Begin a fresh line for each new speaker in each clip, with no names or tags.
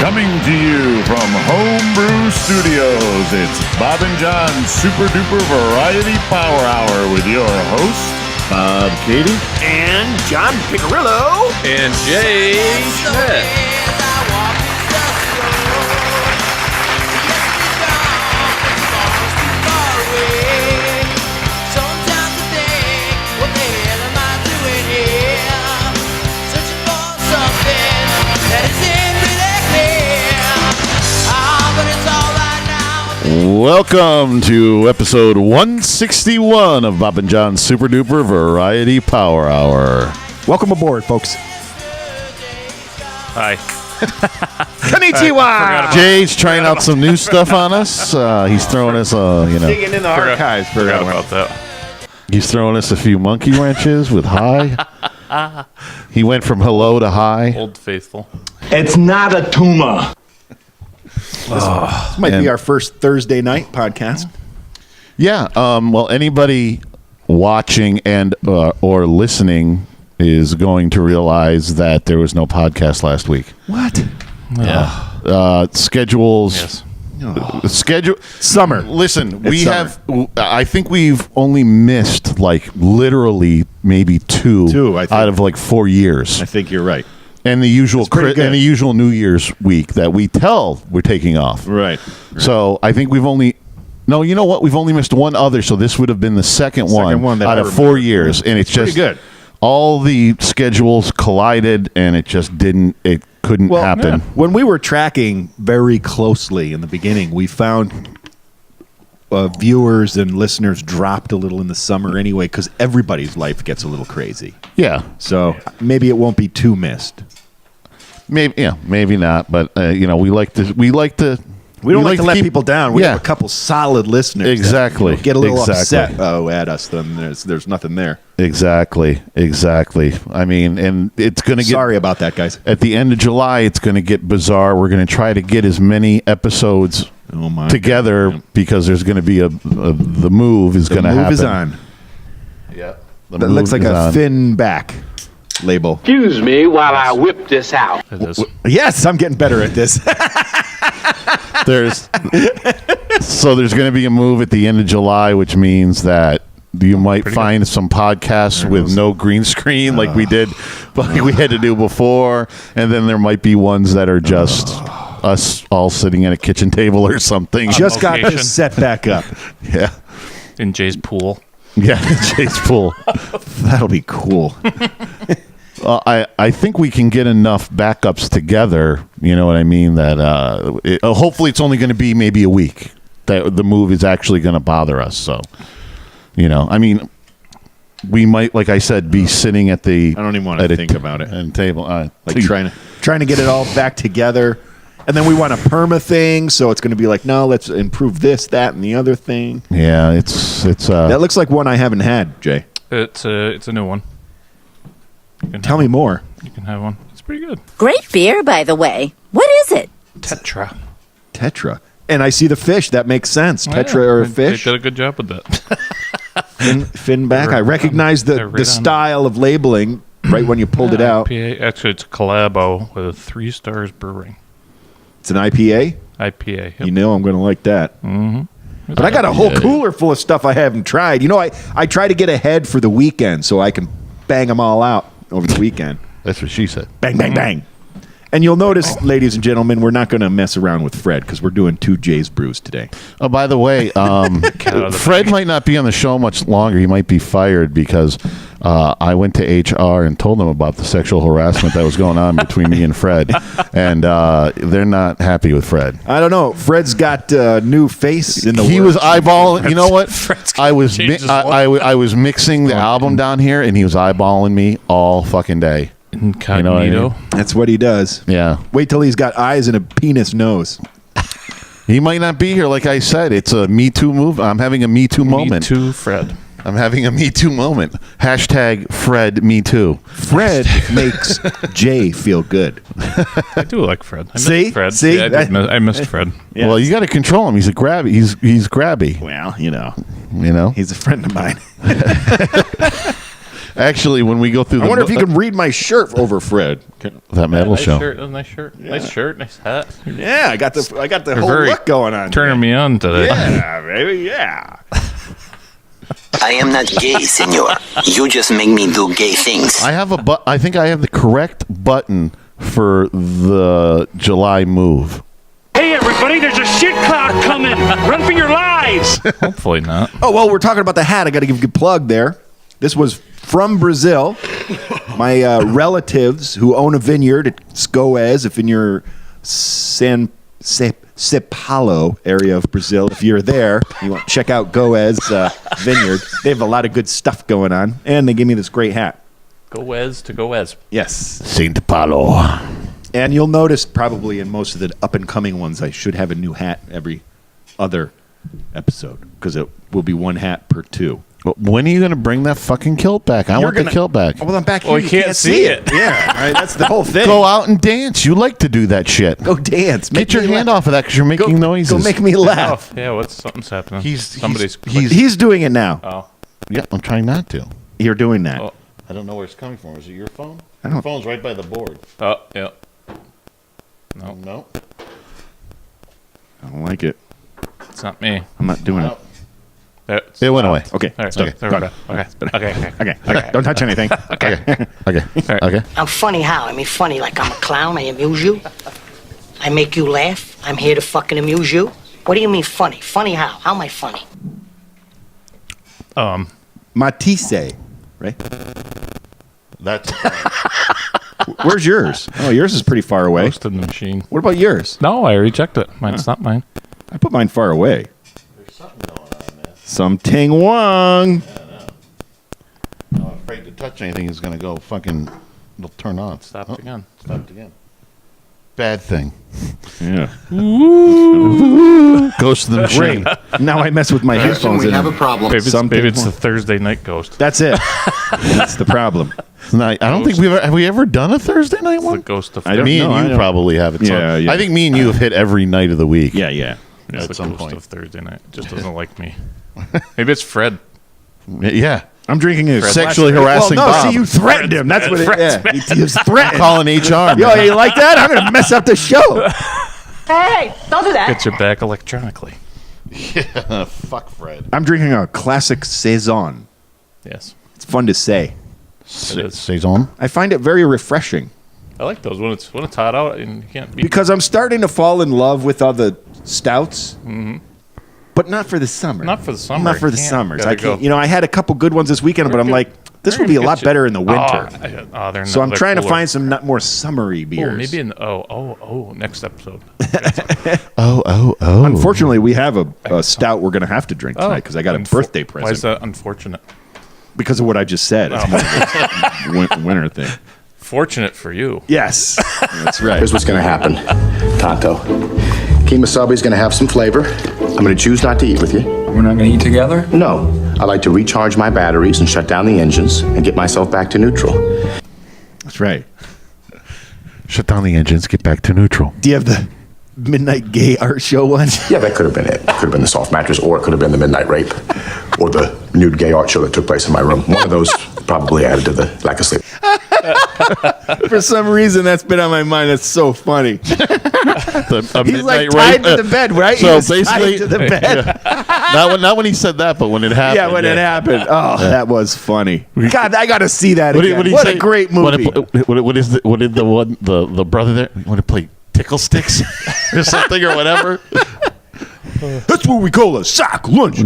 Coming to you from Homebrew Studios, it's Bob and John's Super Duper Variety Power Hour with your hosts, Bob Katie,
and John Picarillo,
and Jay Schmidt.
Welcome to episode 161 of Bob and John's Super Duper Variety Power Hour.
Welcome aboard, folks.
Hi.
Konnichiwa!
Jay's trying out some new stuff on us. He's throwing us,
digging in the archives.
Forgot about that.
He's throwing us a few monkey wrenches with hi. He went from hello to hi.
Old Faithful.
It's not a tumor.
This might be our first Thursday night podcast.
Yeah. Well, anybody watching and or listening is going to realize that there was no podcast last week.
What?
Yeah.
Schedules.
Yes.
Schedule.
Summer.
Listen,
It's summer.
I think we've only missed like literally maybe two
I think.
out of like 4 years.
I think you're right.
And the usual
pretty good.
and the usual New Year's week that we tell we're taking off.
Right.
So I think we've only. No, you know what? We've only missed one other, so this would have been the second one
that
out
I
of
remember.
4 years, and it's
Pretty
just
good.
all the schedules collided, and it just didn't. It couldn't happen.
When we were tracking very closely in the beginning, we found viewers and listeners dropped a little in the summer anyway because everybody's life gets a little crazy.
Yeah,
So maybe it won't be too missed.
maybe not. But we like to.
We don't like to let people down. We
Yeah.
have a couple solid listeners.
Exactly.
That, get a little
Exactly.
upset at us. Then there's nothing there.
Exactly. I mean, and it's going to get.
Sorry about that, guys.
At the end of July, it's going to get bizarre. We're going to try to get as many episodes
Oh my
together
God.
because there's going to be the move is
The
going to happen.
move is on.
Yeah,
That looks like a thin back label.
Excuse me while I whip this out.
It is.
Yes, I'm getting better at this.
There's going to be a move at the end of July, which means that you might find some podcasts with no green screen like we did, like we had to do before, and then there might be ones that are just us all sitting at a kitchen table or something.
Just got
location.
this set back up.
Yeah,
In Jay's pool.
yeah, Chase Pool.
That'll be cool.
I think we can get enough backups together. You know what I mean? That hopefully it's only going to be maybe a week that the move is actually going to bother us. So, I mean, we might, like I said, be sitting at the.
I don't even want to think about it.
And table,
Like trying to get it all back together, and then we want a perma thing. So it's going to be like, no, let's improve this, that, and the other thing.
Yeah, it's.
That looks like one I haven't had, Jay.
It's a new one.
Tell me more.
You can have one. It's pretty good.
Great beer, by the way. What is it?
Tetra.
Tetra. And I see the fish. That makes sense. Tetra or a fish.
They did a good job with that.
Fin back. I recognize
They're right
the
on
style of labeling right when you pulled it out.
IPA. Actually, it's a collabo with 3 Stars Brewing.
It's an IPA.
IPA. Yep.
You know I'm going to like that.
Mm-hmm.
But I got a whole cooler full of stuff I haven't tried. I try to get ahead for the weekend so I can bang them all out over the weekend.
That's what she said.
Bang, bang, bang. And you'll notice, ladies and gentlemen, we're not going to mess around with Fred because we're doing 2 Jay's brews today.
Oh, by the way, Fred might not be on the show much longer. He might be fired because I went to HR and told them about the sexual harassment that was going on between me and Fred, and they're not happy with Fred.
I don't know. Fred's got a new face in the
He was
works.
eyeballing. You know what?
Fred's
I was
changed his
I was mixing the album down here, and he was eyeballing me all fucking day.
Incognito.
You know what I mean?
That's what he does.
Yeah,
Wait till he's got eyes and a penis nose.
he might not be here. Like I said, it's a Me Too move. I'm having a Me Too moment.
Me too, Fred.
I'm having a Me Too moment. Hashtag Fred Me Too.
Fred makes Jay feel good.
I do like Fred. I
See?
missed Fred.
See?
Yeah, I missed Fred.
Yeah.
Well, you got to control him. He's grabby. He's grabby.
Well,
You know.
he's a friend of mine.
Actually, when we go through
I wonder if you can read my shirt over Fred.
that metal
Nice
show.
shirt. Nice shirt. Nice shirt. Nice hat.
Yeah, I got the whole
very
look going on.
Turning me on today.
Yeah, baby. Yeah.
I am not gay, senor. You just make me do gay things.
I have I think I have the correct button for the July move.
Hey, everybody, there's a shit cloud coming. Run for your lives.
Hopefully not.
Oh, well, we're talking about the hat. I got to give you a plug there. This was from Brazil. My relatives who own a vineyard at Scoes, if in your São Paulo area of Brazil, if you're there, you want to check out Goes Vineyard. They have a lot of good stuff going on, and they gave me this great hat.
Goes to Goes.
Yes.
Saint Paulo.
And you'll notice probably in most of the up-and-coming ones, I should have a new hat every other episode because it will be one hat per two.
When are you going to bring that fucking kilt back? I want the kilt back.
Well, I'm back here.
Well, you can't see it.
Yeah, right, that's the whole thing.
Go out and dance. You like to do that shit.
Go dance.
Get your hand off of that because you're making noises.
Go make me laugh.
Yeah, something's happening.
He's
He's doing it now.
Oh.
Yeah, I'm trying not to.
You're doing that.
Oh.
I don't know where it's coming from. Is it your phone?
I don't-
Your phone's right by the board.
Oh, yeah.
No.
I don't like it.
It's not me.
I'm not doing it.
It went away.
Okay.
All right,
stop.
there we go. Okay.
Okay. Don't touch anything.
Okay. Okay.
I'm funny how? I mean, funny like I'm a clown. I amuse you. I make you laugh. I'm here to fucking amuse you. What do you mean funny? Funny how? How am I funny?
Matisse, right?
That's
Where's yours? Oh, yours is pretty far away.
Ghost in the machine.
What about yours?
No, I reject it. Mine's not mine.
I put mine far away.
There's something going on, man.
Something wrong.
I'm afraid to touch anything is going to go fucking. It'll turn on.
Stopped again.
Stopped again. Bad thing.
Yeah.
Ghost of the machine.
Now I mess with my headphones.
We
in
have
it.
a problem.
Maybe it's the Thursday night ghost.
That's it. That's the problem.
I don't think have we ever done a Thursday night
It's the
one.
ghost of
I don't
Me
know, I
and you
don't-
probably have it.
Yeah, yeah.
I think me and you have hit every night of the week.
Yeah, yeah.
It's
at
the
some
ghost
point.
of Thursday night. It just doesn't like me. Maybe it's Fred.
Yeah.
I'm drinking a
Sexually harassing
Well, no,
Bob.
see, you threatened him. That's what it is. He was threatened.
Calling HR.
Yo, you like that? I'm going to mess up the show.
Hey, don't do that.
Gets your back electronically.
Yeah. Fuck Fred.
I'm drinking a classic Saison.
Yes.
It's fun to say.
Saison.
I find it very refreshing
I like those when it's hot out and you can't beat.
because I'm starting to fall in love with all the stouts, but not for the summer.
Not for the summer.
Not for the
Can't.
summers.
Gotta
I can't.
go.
You know, I had a couple good ones this weekend, but I'm like, this will be a lot better in the winter.
They're
So I'm
they're
trying to
cooler.
find some more summery
Oh,
beers.
maybe next episode.
Oh.
Unfortunately, we have a stout we're going to have to drink tonight because I got a birthday present.
Why is that unfortunate?
Because of what I just said. It's more of a winter thing.
Fortunate for you.
Yes, that's right.
Here's what's going to happen, Tonto. Kemosabi's going to have some flavor. I'm going to choose not to eat with you.
We're not going to eat together?
No. I like to recharge my batteries and shut down the engines and get myself back to neutral.
That's right.
Shut down the engines. Get back to neutral.
Do you have the Midnight Gay Art Show one?
Yeah, that could have been it. It could have been the soft mattress, or it could have been the midnight rape, or the nude gay art show that took place in my room. One of those probably added to the lack of sleep.
For some reason, that's been on my mind. That's so funny. He's like tied to the bed, right?
So
He's
basically,
tied to the bed.
not when he said that, but when it happened.
Yeah, when it happened. Oh, that was funny. God, I got to see that again. What a great movie.
What did the one the brother there want to play tickle sticks or something or whatever?
That's what we call a sock lunch.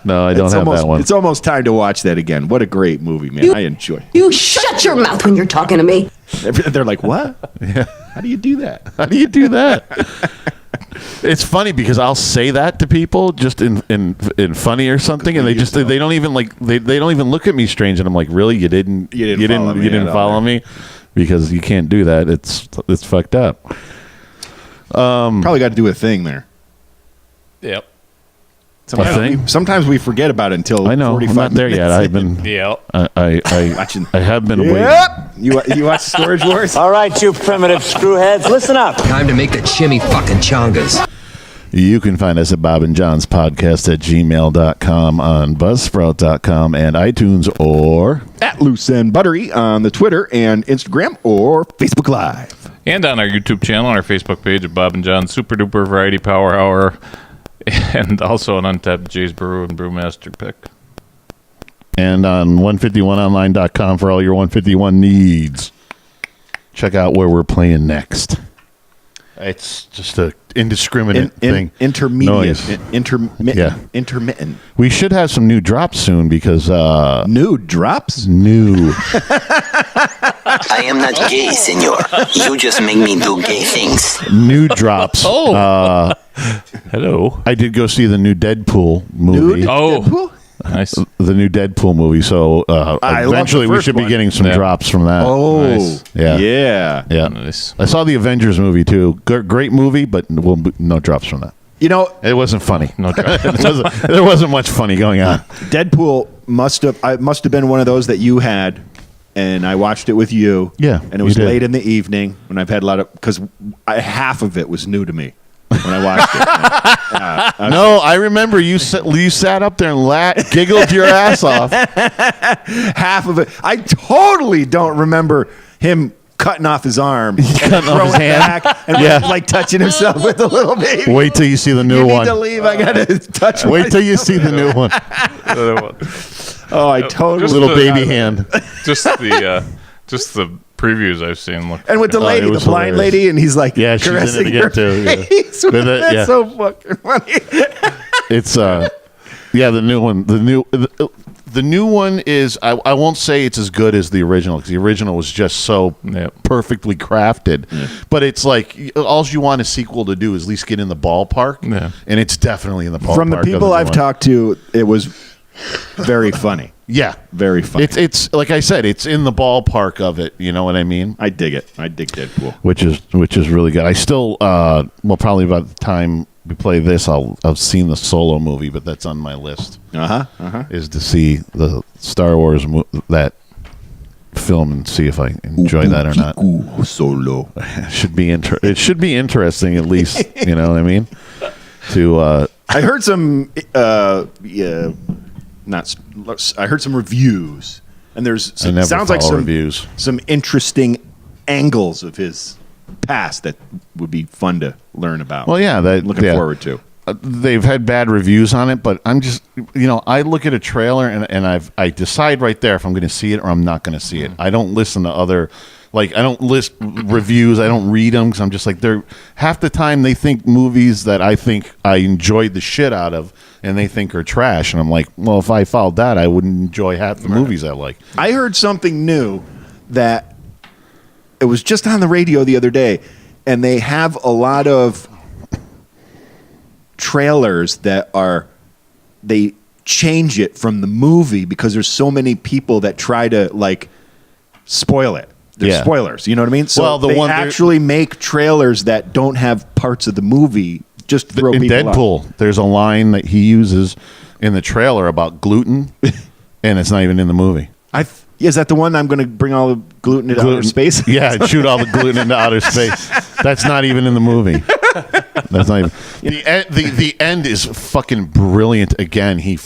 No, I don't have that one.
It's almost time to watch that again. What a great movie, man. I enjoy it.
You shut your mouth when you're talking to me.
They're like, what?
Yeah.
How do you do that?
How do you do that? It's funny because I'll say that to people just in funny or something, and they don't even they don't even look at me strange, and I'm like, really, you didn't follow me because you can't do that. It's fucked up.
Probably got to do a thing there.
Yep.
Sometimes we forget about it until
I know.
45
I'm not there
minutes.
yet. I've been.
Yep.
I have been waiting.
Yep. You watch Storage Wars?
All right, you primitive screwheads, listen up.
Time to make the chimmy fucking chongas.
You can find us at Bob and John's podcast at gmail.com, on buzzsprout.com, and iTunes, or
At Loose and Buttery on the Twitter and Instagram or Facebook Live.
And on our YouTube channel, our Facebook page at Bob and John Super Duper Variety Power Hour, and also on Untapped Jay's Brew and Brewmaster Pick.
and on 151online.com for all your 151 needs. Check out where we're playing next. It's just a indiscriminate thing.
Intermediate.
Noise.
Intermittent.
We should have some new drops soon because
Nude drops?
new.
I am not gay, senor. You just make me do gay things.
New drops.
Hello.
I did go see the new Deadpool movie.
Nude?
Oh.
Deadpool?
Nice.
The new Deadpool movie. So
I love
eventually
the
we
first
should be
one.
getting some
Yeah.
drops from that.
Oh.
Nice.
Yeah.
Yeah.
Yeah.
Nice.
I saw the Avengers movie too. Great movie, but no drops from that.
You know,
It wasn't funny.
No drops.
There wasn't much funny going on.
Deadpool must have been one of those that you had, and I watched it with you.
Yeah,
and it was
you did.
late in the evening when I've had a lot of because half of it was new to me when I watched it.
No, I remember you sat up there and giggled your ass off.
Half of it, I totally don't remember him cutting off his arm, and
Cutting off
throwing
his
it
hand?
back, and
Yeah.
like touching himself with a little baby.
Wait till you see the new
you
one.
need to leave. I gotta touch.
Wait till you see the new one.
Oh, I totally.
Just
Little
the-
baby hand.
just the previews I've seen look.
And with the lady,
it
the
was
blind
hilarious.
lady, and he's like
Yeah, she's in it
caressing
again
her
too, yeah.
face.
With it,
That's
yeah.
so fucking funny.
It's the new one. The new one is I won't say it's as good as the original because the original was just so
Yep.
perfectly crafted. But it's like all you want a sequel to do is at least get in the ballpark.
Yeah.
And it's definitely in the ballpark.
From the
of
people
new
I've
one.
talked to, it was very funny.
Yeah.
Very funny.
It's like I said, it's in the ballpark of it. You know what I mean?
I dig it. I dig Deadpool.
Which is really good. I still probably by the time we play this, I've seen the Solo movie, but that's on my list. Is to see the Star Wars that film and see if I enjoy that or not.
Solo.
It should be interesting at least. You know what I mean? To
I heard some. I heard some reviews, and there's
I never
sounds like
follow
some
reviews.
some interesting angles of his past that would be fun to learn about.
Well, yeah,
looking forward to.
They've had bad reviews on it, but I'm just, I look at a trailer and I decide right there if I'm going to see it or I'm not going to see it. I don't listen to other, I don't list reviews. I don't read them because I'm just like, they're half the time they think movies that I think I enjoyed the shit out of and they think are trash. And I'm like, well, if I followed that, I wouldn't enjoy half the movies I like.
I heard something new that it was just on the radio the other day, and they have a lot of trailers that they change it from the movie because there's so many people that try to spoil it. There's
Yeah.
spoilers, you know what I mean? So
Well, the
they
one there-
actually make trailers that don't have parts of the movie just to throw
In
people off.
Deadpool, there's a line that he uses in the trailer about gluten, and it's not even in the movie.
Is that the one I'm going to bring all the gluten into outer space?
Yeah, shoot all the gluten into outer space. That's not even in the movie. That's not even the end is fucking brilliant. Again, he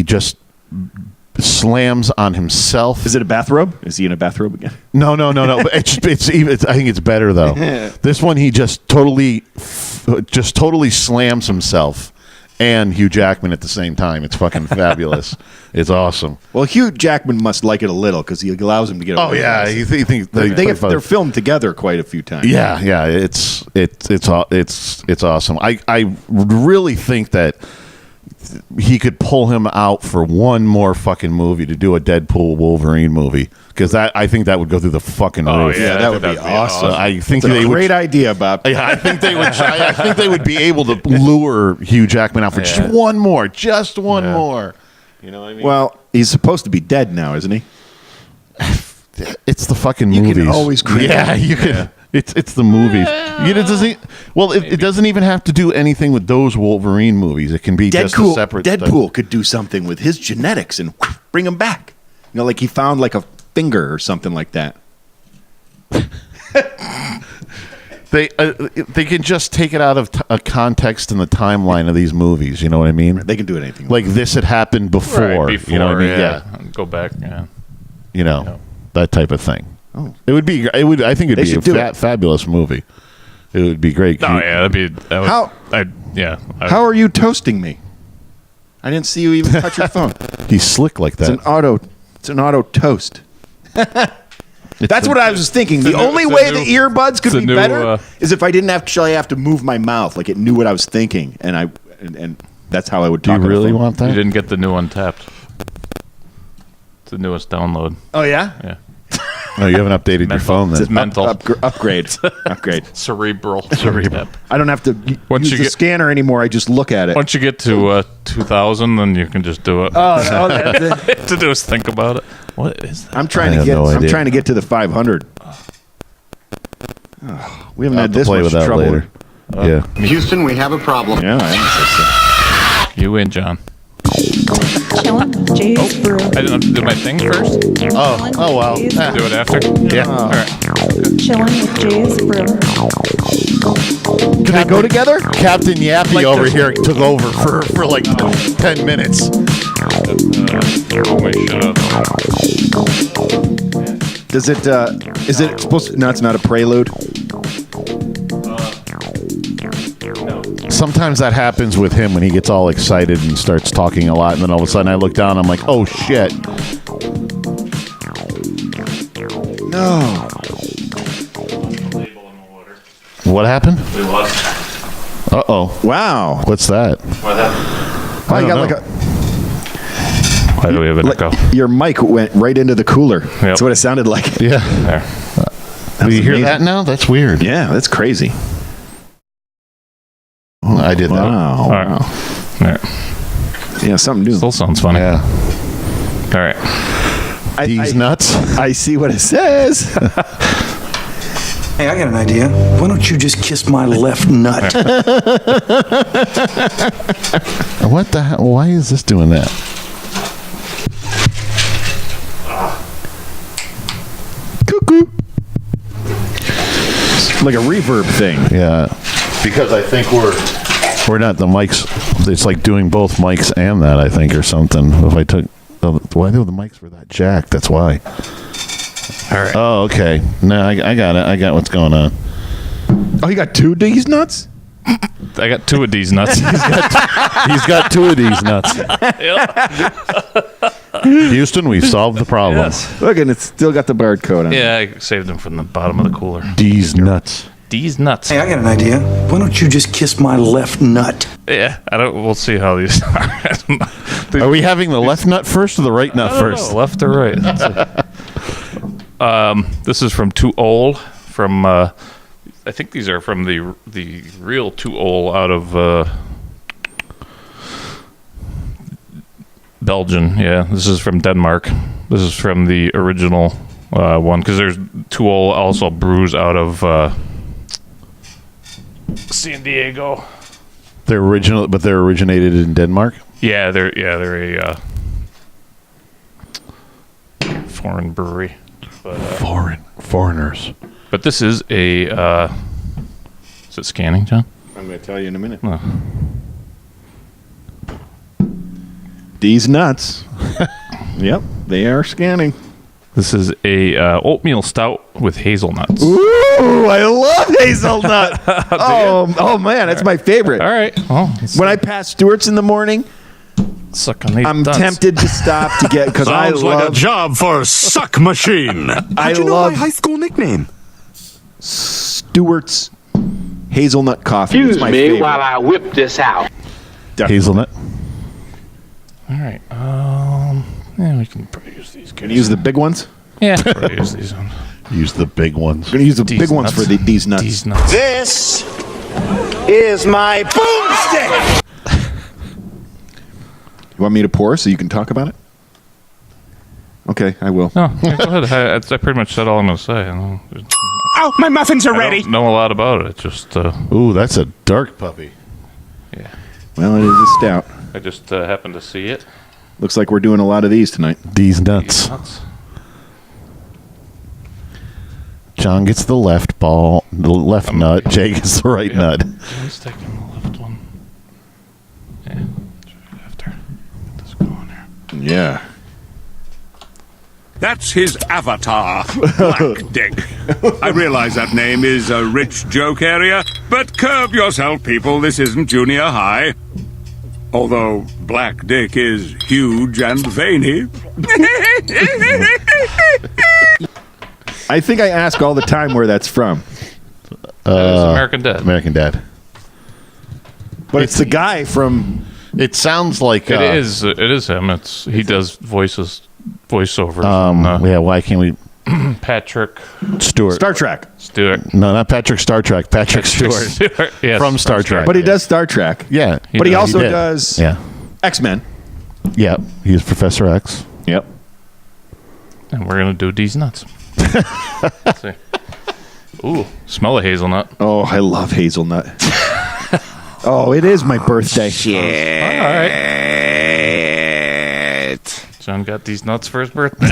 just slams on himself.
Is it a bathrobe? Is he in a bathrobe again?
No. But it's even. I think it's better though. This one he just totally slams himself and Hugh Jackman at the same time. It's fucking fabulous. It's awesome.
Well, Hugh Jackman must like it a little because he allows him to get.
Oh yeah, he thinks
they're filmed together quite a few times.
Yeah, it's awesome. I really think that he could pull him out for one more fucking movie to do a Deadpool Wolverine movie because I think that would go through the fucking roof.
Yeah, that would be awesome.
I think
It's a
they
great
would.
idea, Bob.
Yeah, I think they would. I think they would be able to lure Hugh Jackman out for just one more. You know what I mean?
Well, he's supposed to be dead now, isn't he?
It's the fucking
You
movies.
can always create.
Yeah, you can. It's the movies. It doesn't even have to do anything with those Wolverine movies. It can be just a separate.
Deadpool could do something with his genetics and bring him back. Like he found a finger or something like that.
They can just take it out of a context in the timeline of these movies. You know what I mean?
They can do anything.
Like this had happened before.
Right,
you know what I mean?
Yeah. Go back. Yeah.
You know, that type of thing.
Oh.
It would be. It would. I think it'd
They
be
should
a
do
fabulous movie. It would be great.
Oh yeah,
How are you toasting me? I didn't see you even touch your phone.
He's slick like that.
It's an auto toast. That's what I was thinking. The only way the earbuds could be better is if I didn't actually have to move my mouth, like it knew what I was thinking, and that's how I would talk.
Do you really want that?
You didn't get the new Untapped. It's the newest download.
Oh yeah.
Yeah.
No, you haven't updated your phone then.
It's mental.
Upgrade.
Cerebral.
I don't have to use the scanner anymore. I just look at it.
Once you get to 2000, then you can just do it.
Oh, that's it.
to do is think about it. What is that?
I'm trying to get to the 500. Oh, we haven't had this
play
much
with that
trouble.
later. Yeah.
Houston, we have a problem.
Yeah, I
You win, John.
Chilling with Jay's Brew.
I didn't have to do my thing first.
Oh well.
Do it after.
Yeah.
All right.
Chilling with Jay's Brew.
Can they go together?
Captain Yappy over here took over for like 10 minutes.
Does it? Is it supposed to? No, it's not a prelude.
Sometimes that happens with him when he gets all excited and starts talking a lot, and then all of a sudden I look down, I'm like, oh shit.
No.
What happened?
We lost.
Uh-oh.
Wow.
What's that?
What happened?
I got
know.
like
Why do we have an echo?
your mic went right into the cooler. That's what it sounded like.
Yeah.
There.
Do you hear
amazing.
that now? That's weird.
Yeah, that's crazy.
I did that.
Wow.
All right. All right.
Yeah, something new.
Still sounds funny.
Yeah.
All right.
These nuts.
I see what it says.
Hey, I got an idea. Why don't you just kiss my left nut?
What the hell? Why is this doing that?
Cuckoo. Like a reverb thing.
Yeah. Because I think we're not the mics. It's like doing both mics and that, I think, or something. If I took, why do the mics were that jacked? That's why.
All right.
Oh, okay. No, I got it. I got what's going on.
Oh, you got two of these nuts?
I got two of these nuts.
He's got two of these nuts. Houston, we've solved the problem.
Yes.
Look, and it's still got the barcode on it.
Yeah, I saved them from the bottom of the cooler.
These nuts.
These nuts.
Hey, I got an idea. Why don't you just kiss my left nut?
Yeah, I don't. We'll see how these are.
Are we having the left nut first or the right nut first?
Left or right? Let's see. This is from Too Old. From I think these are from the real Too Old out of Belgium. Yeah, this is from Denmark. This is from the original one because there's Too Old also brews out of San Diego.
They're original, but they're originated in Denmark.
Yeah, they're a foreign brewery. But,
Foreigners.
But this is a. Is it scanning, John?
I'm going to tell you in a minute.
No.
These nuts. Yep, they are scanning.
This is a oatmeal stout with hazelnuts.
Ooh, I love hazelnut. oh man, that's my favorite.
All right. Well,
When I pass Stewart's in the morning,
suck on these
I'm
nuts.
tempted to stop to get because I
Sounds like a
love.
job for a suck machine.
I love
high school nickname.
Stewart's hazelnut coffee. It's
Excuse
my
me
favorite.
while I whip this out.
Hazelnut.
All right. Yeah, we can probably use these.
Can you use the big ones?
Yeah. Probably use these ones.
Use the big ones.
I'm going to use the
These
big ones
nuts.
for these nuts.
These nuts.
This is my boomstick.
You want me to pour so you can talk about it? Okay, I will.
No, yeah, go ahead. I pretty much said all I'm going to say.
Oh, my muffins are
I don't know a lot about it. It's just.
Ooh, that's a dark puppy.
Yeah.
Well, it is a stout.
I just happened to see it.
Looks like we're doing a lot of these tonight.
These nuts.
These nuts.
John gets the left ball, the left nut. Jay gets the right nut.
John's taking the left one. Yeah, right after. Get this going here.
Yeah.
That's his avatar, Black Dick. I realize that name is a rich joke area, but curb yourself, people. This isn't junior high. Although Black Dick is huge and veiny.
I think I ask all the time where that's from.
It's American Dad.
American Dad.
But it's the guy from...
It sounds like...
It is him. He does voiceovers.
Yeah, why can't we...
Patrick
Stewart.
Star Trek.
Stewart.
No, not Patrick Star Trek. Patrick Stewart.
Yes,
from Star Trek.
But he does Star Trek.
Yeah.
But he also
did.
does
Yeah.
X-Men.
Yeah. He's Professor X.
Yep.
And we're going to do these nuts. Let's see. Ooh, smell of hazelnut.
Oh, I love hazelnut. Oh, it is my birthday.
All right. John got these nuts for his birthday.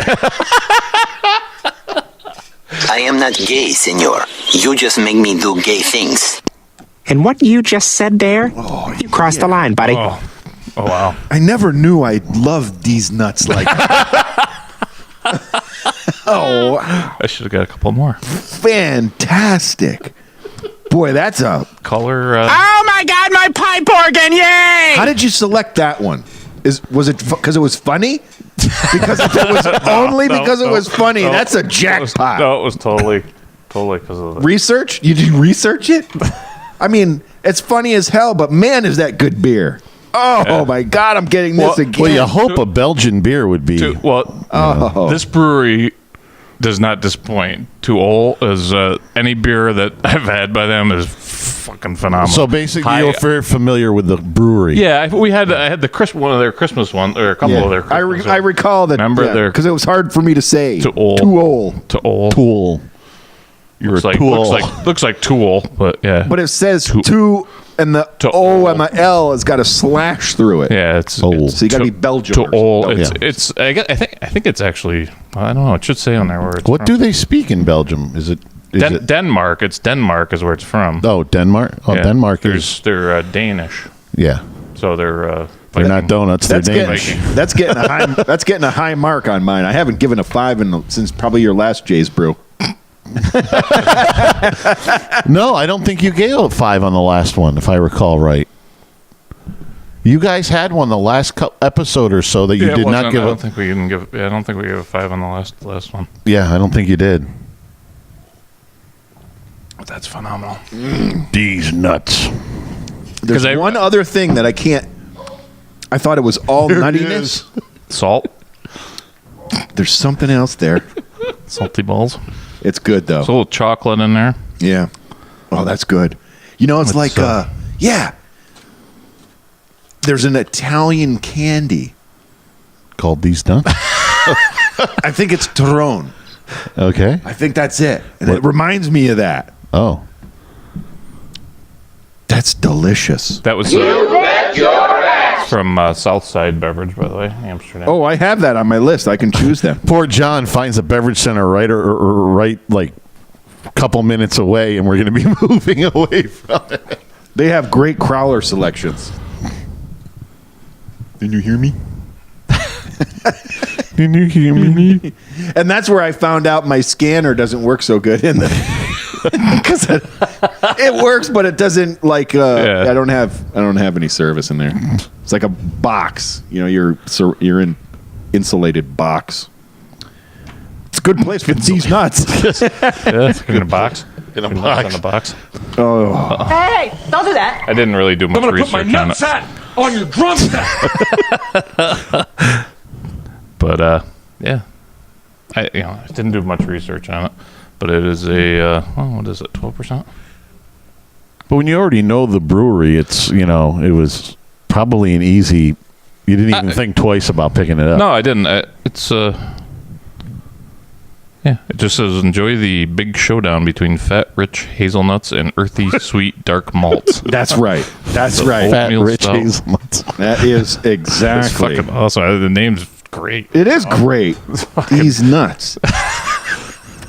I am not gay, senor. You just make me do gay things.
And what you just said there, you crossed the line, buddy.
Oh, wow.
I never knew I loved these nuts like Oh,
I should have got a couple more.
Fantastic. Boy, that's a...
Color...
Oh, my God, my pipe organ, yay!
How did you select that one? Was it because it was funny? Because if it was only because it was funny, that's a jackpot.
It was totally because of the...
Research? You did research it? I mean, it's funny as hell, but man, is that good beer. Oh, my God, I'm getting this again.
Well, you hope a Belgian beer would be...
This brewery does not disappoint. Tuol is any beer that I've had by them is fucking phenomenal.
So basically, you're very familiar with the brewery.
Yeah, I had the one of their Christmas one, or a couple of their Christmas
I recall that.
Remember
because it was hard for me to say.
Tuol.
You're
looks like Tool, but yeah.
But it says two, and the O and the L has got a slash through it.
Yeah, it's
so you got to be Belgium.
Tool. I think it's actually, I don't know. It should say on there where it's
What
from.
do they speak in Belgium? Is it
Denmark? It's Denmark is where it's from.
Oh, Denmark. Oh,
Yeah.
Denmark is
They're Danish.
yeah.
So they're
not donuts. They're Danish.
That's getting a high. That's getting a high mark on mine. I haven't given a 5 since probably your last Jay's Brew.
No, I don't think you gave a 5 on the last one, if I recall right. You guys had one the last episode or so that you did not give.
I don't think we even give. Yeah, I don't think we gave a 5 on the last one.
Yeah, I don't think you did.
But that's phenomenal.
These nuts.
There's one other thing that I can't. I thought it was all nuttiness.
Salt.
There's something else there.
Salty balls.
It's good though.
There's a little chocolate in there.
Yeah. Oh, that's good. You know, it's like yeah. There's an Italian candy
called these nuts.
I think it's Torrone.
Okay.
I think that's it. And it reminds me of that.
Oh.
That's delicious.
That was from Southside Beverage, by the way, Amsterdam.
Oh, I have that on my list. I can choose them.
Poor John finds a beverage center right like a couple minutes away, and we're going to be moving away from it.
They have great crowler selections. Can you hear me?
Can you hear me?
And that's where I found out my scanner doesn't work so good in the because it works, but it doesn't like. I don't have any service in there. It's like a box. You know, you're in insulated box. It's a good place for these nuts.
In a box. In a box.
Oh.
Hey, don't do that.
I didn't really do much research on it.
I'm gonna put my nutsack on your drumstick.
But yeah, I didn't do much research on it. But it is a what is it? 12%.
But when you already know the brewery, it's it was probably an easy. You didn't even think twice about picking it up.
No, I didn't. It's yeah. It just says enjoy the big showdown between fat, rich hazelnuts and earthy, sweet, dark malts.
That's right. That's right.
Fat, rich hazelnuts.
That is exactly.
It's fucking awesome. The name's great.
It is great. These nuts.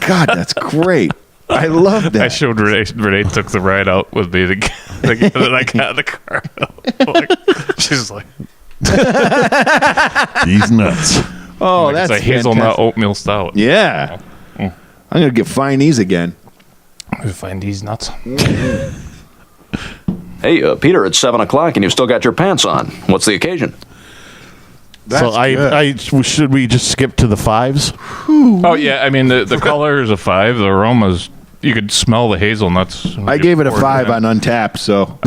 God, that's great. I love that.
I showed Renee. Renee took the ride out with me to get and I got in the car. She's like,
These nuts.
Oh,
like,
that's
it's a hazelnut
fantastic.
oatmeal stout.
Yeah. I'm going to find these again.
Find these nuts.
Hey, Peter, it's 7 o'clock and you've still got your pants on. What's the occasion?
So should we just skip to the 5s?
Oh yeah, I mean the color is a 5. The aromas, you could smell the hazelnuts.
I gave it a 5 on Untapped, so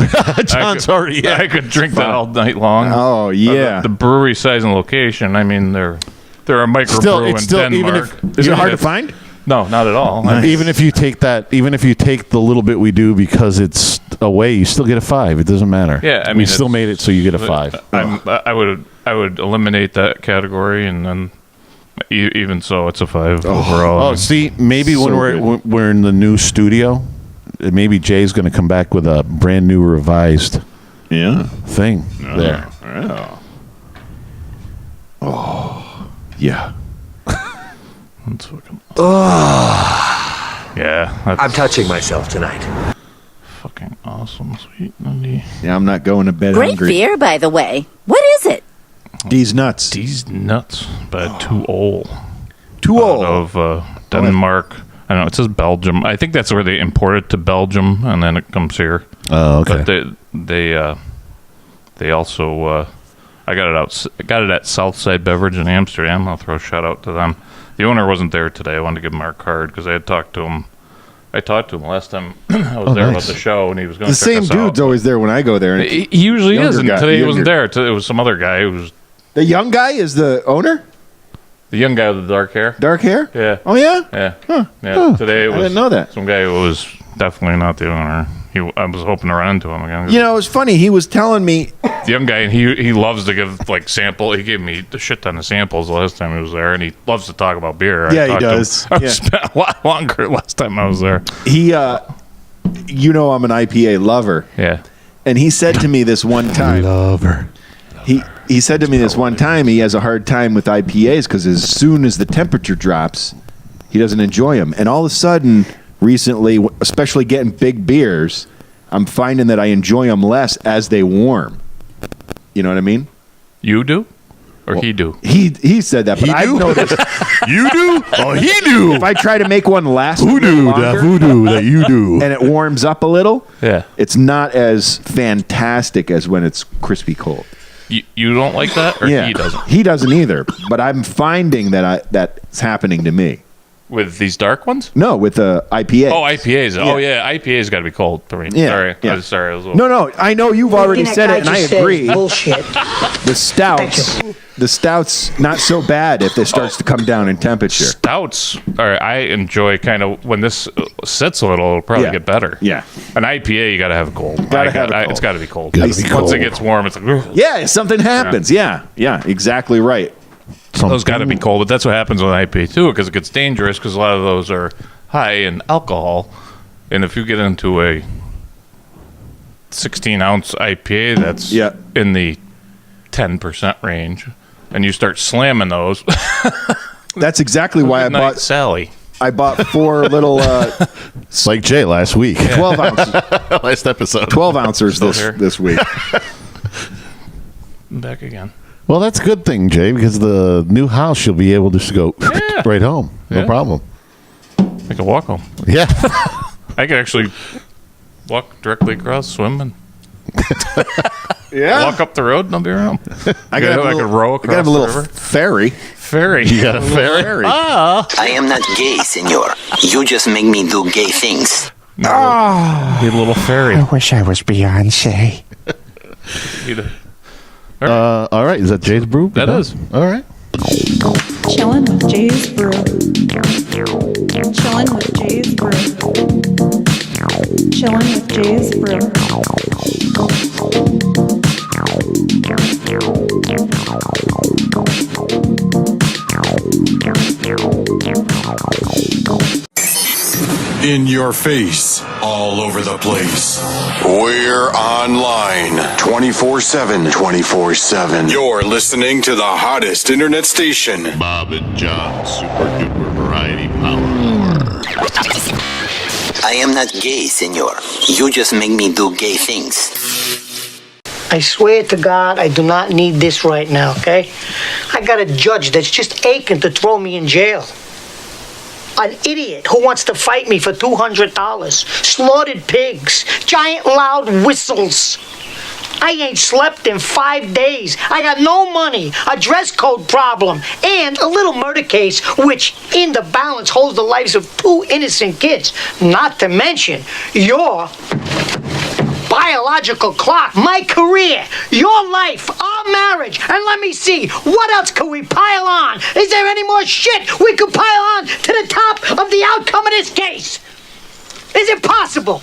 John's already. Yeah.
I could drink that all night long.
Oh yeah.
The brewery size and location. I mean they're a microbrew in Denmark.
Is it hard to find?
No, not at all.
Nice. Even if you take the little bit we do because it's away, you still get a 5. It doesn't matter.
Yeah, I mean
we still made it so you get a 5.
I would eliminate that category, and then even so, it's a 5 overall.
Oh, see, maybe
So
when we're in the new studio, maybe Jay's going to come back with a brand new revised thing there.
Yeah. Oh, yeah.
That's fucking. Yeah,
I'm touching myself tonight.
Fucking awesome, sweet Nutty.
Yeah, I'm not going to bed
Great
hungry.
beer, by the way. What is it?
These nuts.
These nuts, but too old.
Too old.
Of Denmark. I don't know. It says Belgium. I think that's where they import it to Belgium, and then it comes here.
Oh, okay.
But they also I got it at Southside Beverage in Amsterdam. I'll throw a shout out to them. The owner wasn't there today. I wanted to give him our card because I had talked to him. I talked to him last time I was there about the show, and he was going to check
The same
us
dude's
out.
always there when I go there. And
He usually is, and
guy,
today he wasn't there. It was some other guy who was
the young guy is the owner.
the young guy with the dark hair.
Dark hair.
Yeah.
Oh yeah.
Yeah.
Huh.
Yeah.
Huh.
Today it was.
I didn't know that.
Some guy who was definitely not the owner. I was hoping to run into him again.
You know, it's funny. He was telling me
The young guy, and he loves to give like sample. He gave me a shit ton of samples the last time he was there, and he loves to talk about beer.
Yeah, he
talked to him.
does.
I
Yeah.
spent a lot longer last time I was there.
he, you know, I'm an IPA lover,
Yeah.
and he said to me this one time.
Lover.
He said to me this one time he has a hard time with IPAs because as soon as the temperature drops, he doesn't enjoy them. And all of a sudden, recently, especially getting big beers, I'm finding that I enjoy them less as they warm. You know what I mean?
You do, or he do?
He said that, but I've noticed.
You do? Oh, he do.
If I try to make one last
Voodoo, that
longer,
voodoo that you do.
and it warms up a little,
Yeah.
it's not as fantastic as when it's crispy cold.
You don't like that, or he doesn't?
He doesn't either. But I'm finding that that's happening to me.
With these dark ones?
No, with the IPA.
Oh, IPAs.
Yeah.
Oh, yeah. IPA's got to be cold for me.
Yeah,
Sorry.
yeah.
Sorry. I was a little...
No, I know you've already said it, and I agree.
Bullshit.
The stouts, not so bad if it starts to come down in temperature.
Stouts, I enjoy kind of when this sits a little, it'll probably get better.
Yeah.
An IPA, you got to have it cold.
Gotta have it cold.
It's got to be cold.
Gotta be
Once
cold.
it gets warm, it's like, ugh.
Yeah, something happens. Yeah, exactly right.
Those got to be cold. But that's what happens with IPA too, because it gets dangerous because a lot of those are high in alcohol. And if you get into a 16-ounce IPA that's in the 10% range, and you start slamming those.
That's exactly why I bought
Sally.
I bought 4 little
like Jay last week.
12 ounces.
Last episode.
12 ounces
Still here.
this week.
I'm back again.
Well, that's a good thing, Jay, because the new house you'll be able to just go right home. No
Yeah.
problem.
I can walk home.
Yeah.
I could actually walk directly across, swim, and walk up the road, and I'll be around. I could row across
I got a
the
little
river.
ferry.
Ferry.
You got a ferry?
I am not gay, senor. You just make me do gay things.
Need a little ferry.
I wish I was Beyonce.
All right. Is that Jay's brew?
That is.
All right.
Chillin' with Jay's Brew. Chillin' with Jay's Brew. Chillin' with Jay's Brew.
In your face, all over the place. We're online 24/7. 24/7. You're listening to the hottest internet station.
Bob and John Super Duper Variety Power.
I am not gay, senor. You just make me do gay things.
I swear to God, I do not need this right now, okay? I got a judge that's just aching to throw me in jail. An idiot who wants to fight me for $200. Slaughtered pigs. Giant loud whistles. I ain't slept in 5 days. I got no money, a dress code problem, and a little murder case, which in the balance holds the lives of 2 innocent kids. Not to mention your biological clock, my career, your life, our marriage, and let me see, what else could we pile on? Is there any more shit we could pile on to the top of the outcome of this case? Is it possible?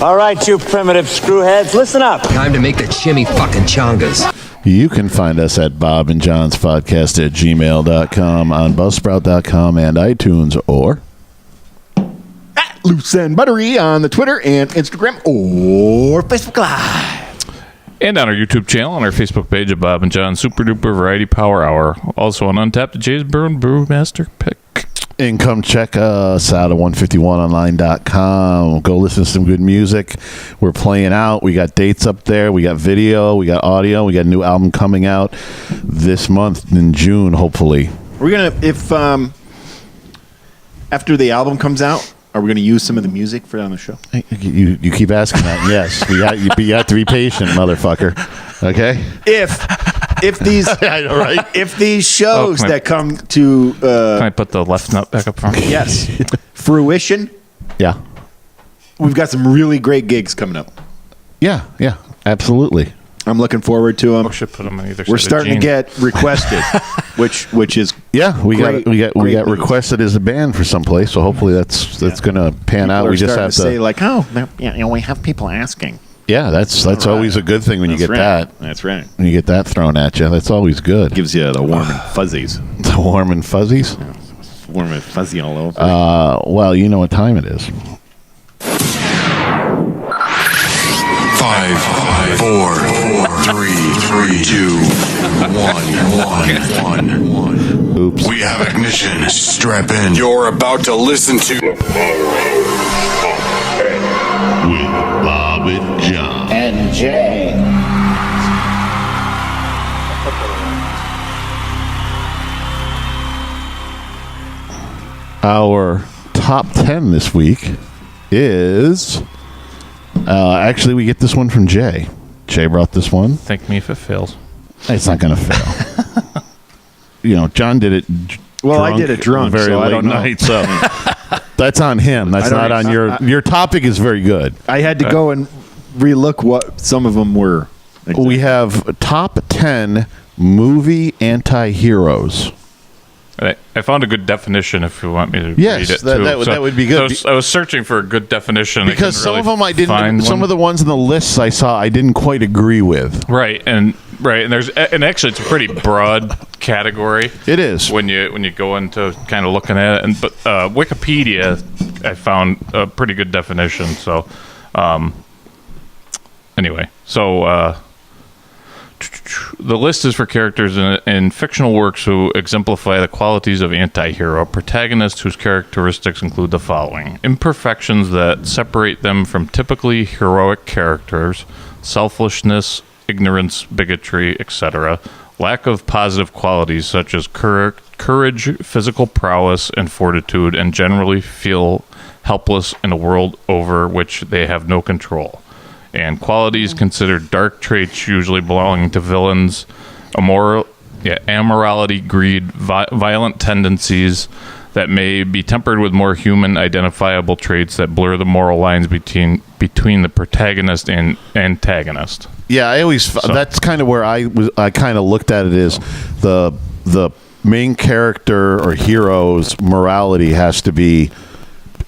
All right, you primitive screwheads, listen up.
Time to make the chimmy fucking chongas.
You can find us at Bob and John's Podcast at gmail.com, on Buzzsprout.com, and iTunes, or
at Loose and Buttery on the Twitter and Instagram or Facebook Live.
And on our YouTube channel, on our Facebook page at Bob and John Super Duper Variety Power Hour. Also on Untapped at Jay's Brew and Brewmaster Pick.
And come check us out at 151online.com. Go listen to some good music. We're playing out. We got dates up there. We got video. We got audio. We got a new album coming out this month in June, hopefully.
We're going to, if after the album comes out, are we going to use some of the music for on the show?
You keep asking that. Yes. You have to be patient, motherfucker. Okay?
If these
right?
if these shows that come to
can I put the left nut back up front?
Yes. Fruition.
Yeah.
We've got some really great gigs coming up.
Yeah, absolutely.
I'm looking forward to them.
We should put them on either
We're
side
starting
of
to get requested, which is
we got
great
requested as a band for someplace, so hopefully that's going to pan
people
out.
Are
We just have to
say like, we have people asking.
Yeah, that's always a good thing when you get that.
That's right.
When you get that thrown at you, that's always good.
Gives you the warm and fuzzies.
The warm and fuzzies?
Yeah, warm and fuzzy all over.
Well, you know what time it is.
5, 4, 3, 2, 1.
Oops.
We have ignition. Strap in. You're about to listen to
with Bob and John
and Jay.
Our top 10 this week is actually we get this one from Jay. Jay brought this one.
Thank me if it fails.
It's not going to fail. John did it.
Well, I did it drunk,
very
so
late
I don't know.
night. So that's on him. That's not on your topic. Is very good.
I had to go and relook what some of them were.
Exactly. We have top 10 movie anti-heroes.
I found a good definition if you want me to read it
that,
too.
That would be good.
I was searching for a good definition
because some of them I didn't. Some of the ones in the lists I saw I didn't quite agree with.
Right, and actually it's a pretty broad category.
It is
when you go into kind of looking at it, but Wikipedia I found a pretty good definition. So anyway, the list is for characters in fictional works who exemplify the qualities of anti-hero, protagonists whose characteristics include the following: imperfections that separate them from typically heroic characters, selfishness, ignorance, bigotry, etc., lack of positive qualities such as courage, physical prowess, and fortitude, and generally feel helpless in a world over which they have no control. And qualities considered dark traits usually belonging to villains, amorality, greed, violent tendencies that may be tempered with more human identifiable traits that blur the moral lines between the protagonist and antagonist.
Yeah, I always that's kind of where I kind of looked at it as the main character or hero's morality has to be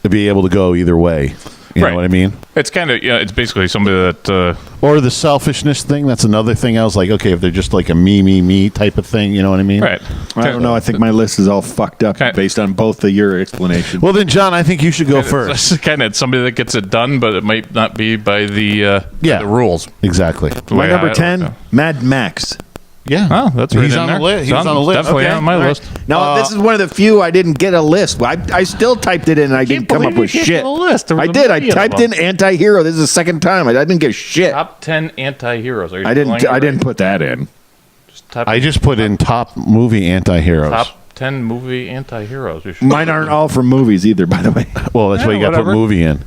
able to go either way. You know what I mean?
It's kind of, it's basically somebody that...
or the selfishness thing, that's another thing. I was like, okay, if they're just like a me type of thing, you know what I mean?
Right.
I don't know. I think my list is all fucked up based on both of your explanations.
Well, then, John, I think you should go first.
It's kind of somebody that gets it done, but it might not be by the rules.
Exactly.
My number 10, Mad Max.
Yeah.
Oh, that's right
He's
in
on
there.
the list. He's
It's
on the list.
Definitely
Okay.
on my
All right.
list.
Now, this is one of the few I didn't get a list. I still typed it in and I didn't come up with shit. I did. I typed in anti-hero. This is the second time. I didn't get shit.
Top 10 anti-heroes. Are you
I didn't.
doing it
I didn't
right?
put that in.
I just put in top movie anti-heroes.
Top 10 movie anti-heroes. You should-
Mine aren't all from movies either, by the way.
Well, that's why you got to put
whatever.
movie in.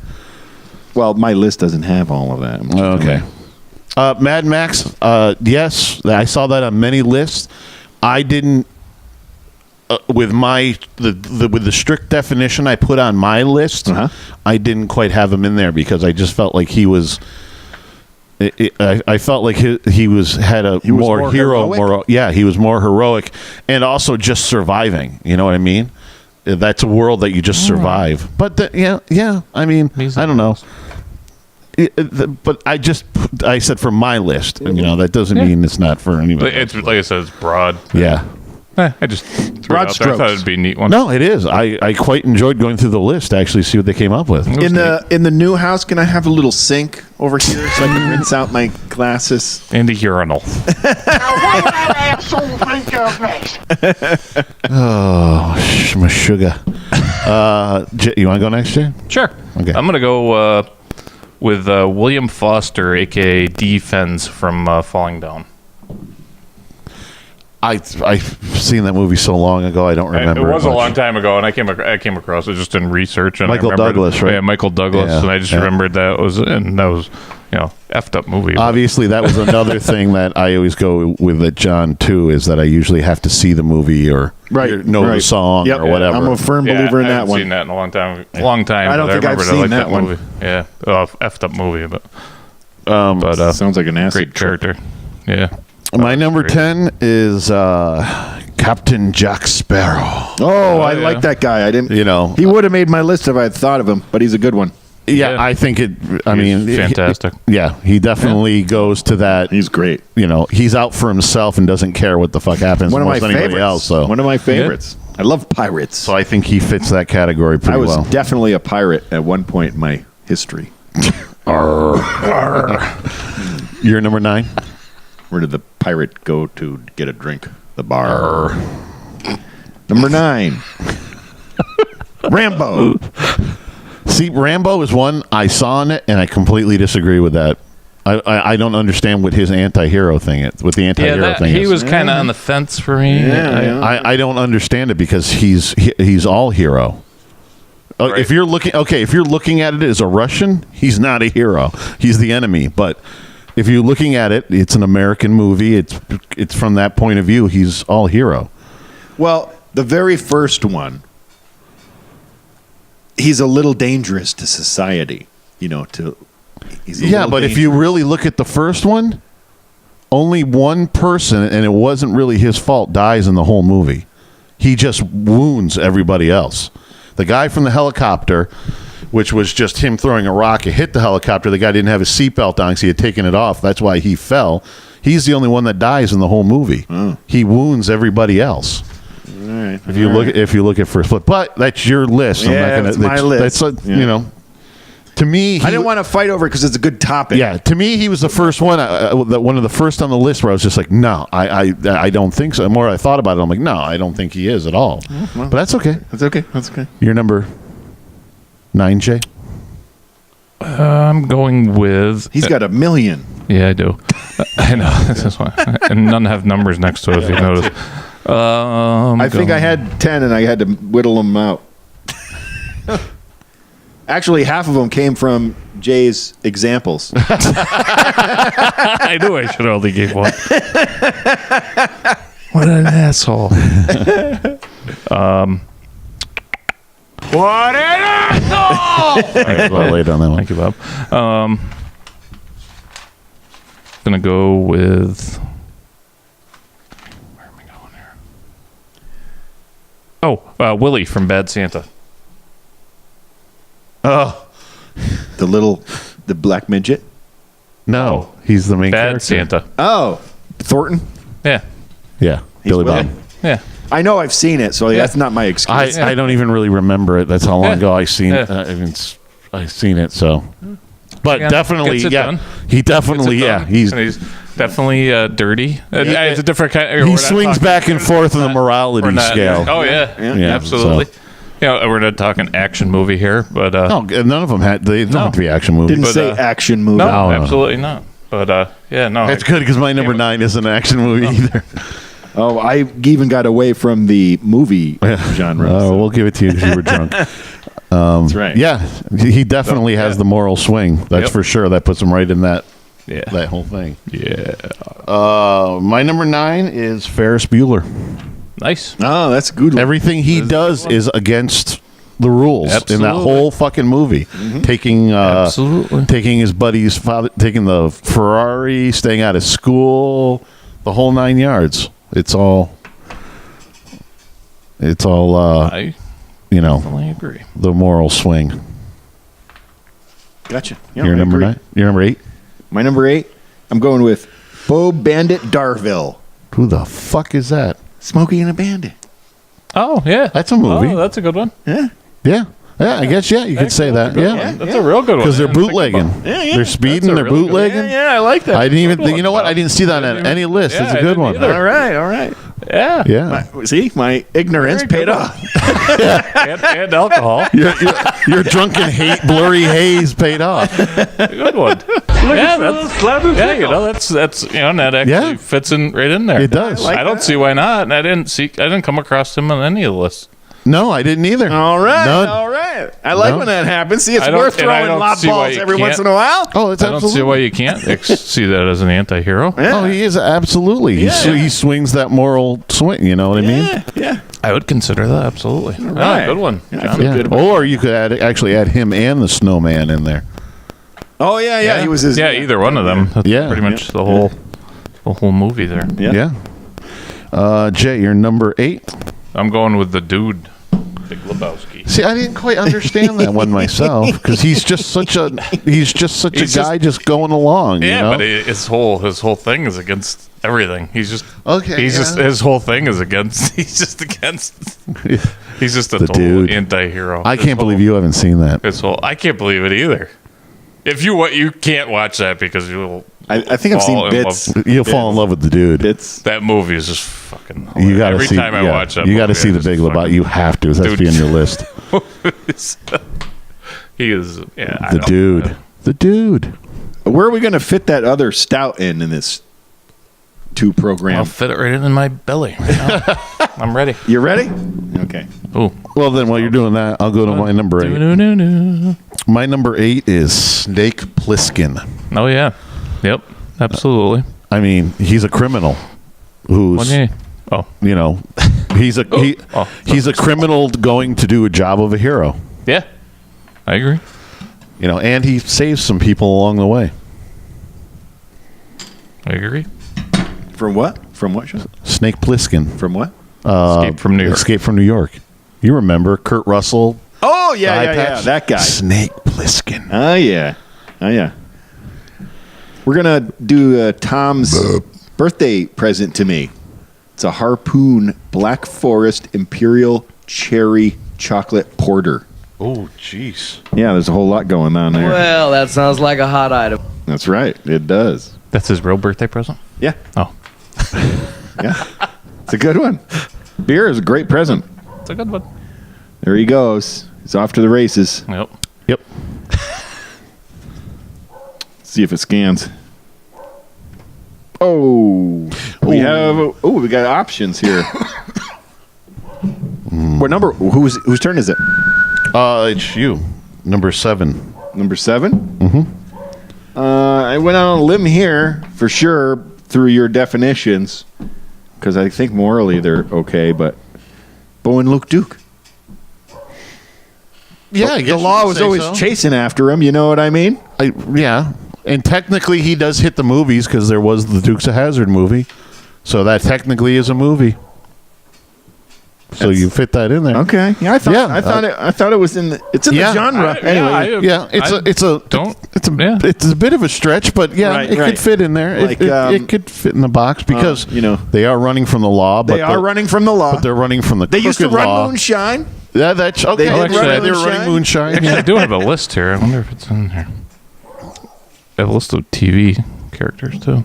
Well, my list doesn't have all of that.
Okay. Mad Max, yes, I saw that on many lists. I didn't, with the strict definition I put on my list, I didn't quite have him in there because I just felt like he was. I felt like he was more hero, he was more heroic, and also just surviving. You know what I mean? That's a world that you just survive. But I mean, I don't know. But I said for my list, and that doesn't mean it's not for anybody.
It's like I said, it's broad.
Yeah.
I just threw it out there. I thought it'd be a neat one.
No, it is. I quite enjoyed going through the list to actually see what they came up with.
In the new house, can I have a little sink over here so I can rinse out my glasses?
And a urinal.
Oh, my sugar. You want to go next, Jay?
Sure.
Okay.
I'm gonna go with William Foster, aka D. Fens from Falling Down.
I've seen that movie so long ago, I don't remember.
It was
it
a
much.
long time ago, and I came across it just in research. And
Michael
I remembered-
Douglas, right?
Yeah, Michael Douglas,
Yeah,
and I just
yeah.
remembered that was effed up movie.
Obviously, that was another thing that I always go with at John too, is that I usually have to see the movie or know the song or whatever.
I'm a firm believer in
I
that
haven't
one.
seen that in a long time. I
don't
but
think I've
remembered I
seen
liked
that one.
movie. Yeah, effed up movie, but
sounds like an acid
great character. Yeah.
My number 10 is Captain Jack Sparrow.
Oh, I like that guy. I didn't. He would have made my list if I had thought of him, but he's a good one.
Yeah, I think it. I mean,
fantastic.
He definitely goes to that.
He's great.
He's out for himself and doesn't care what the fuck happens
One of
most
my
anybody
favorites.
else. So
One of my favorites. I love pirates.
So I think he fits that category pretty
I was
well.
definitely a pirate at one point in my history.
You're number 9.
Where did the pirate go to get a drink? The bar. Number 9. Rambo.
See, Rambo is one I saw in it, and I completely disagree with that. I don't understand what his anti-hero thing is. What the anti-hero thing
he
is.
was kind of on the fence for me.
I don't understand it because he's all hero.
Right.
If you're looking at it as a Russian, he's not a hero. He's the enemy. But if you're looking at it, it's an American movie. It's from that point of view. He's all hero.
Well, the very first one, he's a little dangerous to society.
But if you really look at the first one, only one person, and it wasn't really his fault, dies in the whole movie. He just wounds everybody else. The guy from the helicopter, which was just him throwing a rock, it hit the helicopter. The guy didn't have his seatbelt on because he had taken it off. That's why he fell. He's the only one that dies in the whole movie. He wounds everybody else.
All right.
If you look at first look, but that's your list.
Yeah, that's my list.
That's
Yeah.
to me.
I didn't want to fight over it because it's a good topic.
Yeah, to me, he was the first one. One of the first on the list where I was just like, no, I don't think so. The more I thought about it, I'm like, no, I don't think he is at all. But that's okay.
That's okay. That's okay.
You're number 9, Jay.
I'm going with.
He's got 1 million.
Yeah, I do. I know. This is why. And none have numbers next to it, if you notice.
I think I had 10 and I had to whittle them out. Actually, half of them came from Jay's examples.
I knew I should only give one. What an asshole.
What an asshole!
Well, late on that one.
Thank you, Bob. Gonna go with. Where am I going here? Oh, Willie from Bad Santa.
Oh,
the black midget.
No, he's the main
Bad
character.
Santa.
Oh, Thornton.
Yeah.
Yeah, Billy Bob.
Yeah.
I know I've seen it, so that's not my excuse.
I don't even really remember it. That's how long ago I seen it. I've seen it. So, but
Yeah,
definitely,
gets it
yeah,
done.
he definitely,
Gets it
yeah,
done.
he's
And Definitely dirty. It's a different kind.
He swings back and forth on the morality scale.
Oh yeah, absolutely.
So.
We're not talking action movie here, but
no, none of them they don't have to be action movies.
Didn't say action movie.
No, absolutely not. But no,
that's good because my number 9 is an action movie either.
Oh, I even got away from the movie genre.
Oh, we'll give it to you because you were drunk.
That's right.
Yeah, he definitely has the moral swing. That's for sure. That puts him right in that whole thing.
Yeah.
My number 9 is Ferris Bueller.
Nice.
Oh, that's a good one.
Everything he does is against the rules in that whole fucking movie. Taking his buddy's father, taking the Ferrari, staying out of school, the whole 9 yards. It's all
I definitely agree.
The moral swing.
Gotcha. Yeah,
Your number 9? Your number 8?
My number 8, I'm going with Bo Bandit Darville.
Who the fuck is that?
Smokey and a Bandit.
Oh, yeah.
That's a movie.
Oh, that's a good one.
Yeah.
Yeah. Yeah, I guess, you could say that. Yeah.
That's a real good one.
Because they're bootlegging.
They're
speeding, they're bootlegging.
Yeah, I like that.
I didn't even, you know what? I didn't see that on any list. It's a good one.
All right.
Yeah.
Yeah.
My ignorance paid off.
and alcohol.
Your drunken blurry haze paid off.
Good one. That's and that actually fits in right in there.
It does.
I don't see why not. And I didn't come across him on any of the lists.
No, I didn't either.
All right.
None.
All right. I like when that happens. See, it's worth throwing lob balls every once in a while.
Oh, it's
I don't see why you can't see that as an anti-hero.
Yeah. Oh, he is absolutely. He swings that moral swing. You know what I mean?
Yeah.
I would consider that absolutely.
Right.
Good one. John.
Yeah. Or you could actually add him and the snowman in there.
Oh yeah. He was his.
Yeah, either one of them. That's pretty much the whole movie there.
Yeah. Jay, you're number 8.
I'm going with the dude, Big Lebowski.
See, I didn't quite understand that one myself because he's just such a guy just going along.
Yeah,
you know?
but his whole thing is against everything. He's just
okay.
Just his whole thing is against. He's just against. He's just a total anti-hero.
I can't believe you haven't seen that.
I can't believe it either. If you can't watch that because you'll.
I think I've seen bits.
You'll fall in love with the dude.
That movie is just fucking.
You got to see.
Every time I watch that,
you got to see the Big Lebowski. You have to. That's be on your list.
He is. Yeah.
The dude.
Where are we going to fit that other stout in this 2 program?
I'll fit it right in my belly. Right now. I'm ready.
You ready? Okay.
Oh.
Well, then while you're doing that, I'll go to my number 8. My number 8 is Snake Plissken.
Oh yeah. Yep. Absolutely.
I mean, he's a criminal who's he's a criminal going to do a job of a hero.
Yeah. I agree.
And he saves some people along the way.
I agree.
From what? From what show?
Snake Plissken.
From what?
Escape from New York.
Escape from New York. You remember Kurt Russell?
Oh yeah, that guy.
Snake Plissken.
Oh yeah. We're gonna do Tom's birthday present to me. It's a Harpoon Black Forest Imperial Cherry Chocolate Porter.
Oh, jeez.
Yeah, there's a whole lot going on there.
Well, that sounds like a hot item.
That's right. It does.
That's his real birthday present?
Yeah.
Oh.
Yeah. It's a good one. Beer is a great present.
It's a good one.
There he goes. He's off to the races.
Yep.
See if it scans. We got options here. What number? Whose turn is it?
It's you. Number 7.
Number 7?
Mm-hmm.
I went on a limb here for sure through your definitions because I think morally they're okay, but Bo and Luke Duke.
Yeah, I guess
the law was always chasing after him. You know what I mean?
Yeah. And technically, he does hit the movies because there was the Dukes of Hazzard movie, so that technically is a movie. So you fit that in there.
Okay. Yeah, I thought it was in the. It's in the genre anyway.
It's a bit of a stretch, but it could fit in there. It could fit in the box because they are running from the law. But
they're running from the law.
But they're runing from the.
They used to run
law.
Moonshine.
Yeah, that's okay. They're running Moonshine.
Actually, I do have a list here. I wonder if it's in here. I have a list of TV characters too.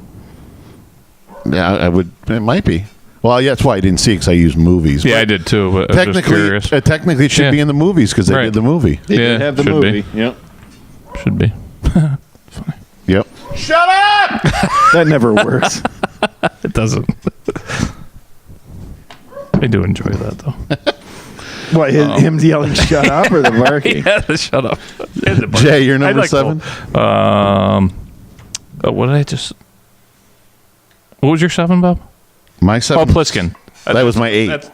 Yeah, I would. It might be. Well, yeah, that's why I didn't see it because I used movies.
Yeah,
But
I did too. But I was just curious.
technically, it should be in the movies because they did the movie.
They did have the
should
movie.
be.
Yep.
Should be.
Yep.
Shut up! That never works.
It doesn't. I do enjoy that though.
What, him yelling "shut up" or the barking?
Yeah, the shut up.
Jay, you're number 7.
What did I just? What was your 7, Bob?
My 7.
Oh, Pliskin.
That was my 8.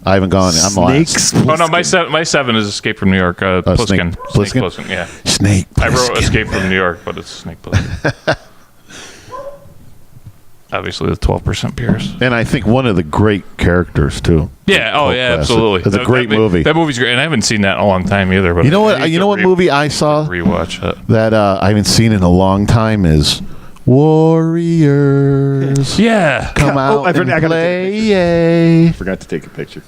I haven't gone. I'm the last.
Oh no, my 7 is Escape from New York. Pliskin.
Snake Plissken?
Yeah.
Snake
I wrote
Plissken.
Escape from New York, but it's Snake Plissken. Obviously, the 12% beers.
And I think one of the great characters too.
Yeah. Oh, yeah. Absolutely.
It's a great movie.
That movie's great, and I haven't seen that in a long time either. But
You know what? You know what movie I saw
rewatch it.
that I haven't seen in a long time is Warriors.
Yeah.
Come out and play. Yay.
I forgot to take a picture.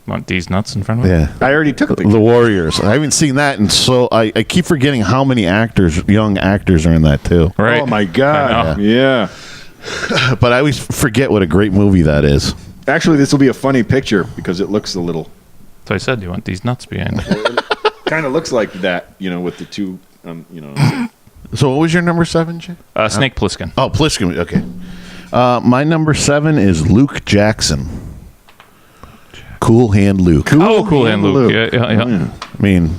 Want these nuts in front of me?
Yeah.
I already took a picture.
The Warriors. I haven't seen that, and so I keep forgetting how many young actors are in that too.
Right.
Oh my God. Yeah.
But I always forget what a great movie that is.
Actually, this will be a funny picture because it looks a little.
So I said, you want these nuts behind it?
Kind of looks like that, with the two,
So what was your number 7, Jay?
Snake Plissken.
Oh, Plissken. Okay. My number 7 is Luke Jackson. Cool Hand Luke.
Cool Hand Luke. Yeah.
I mean,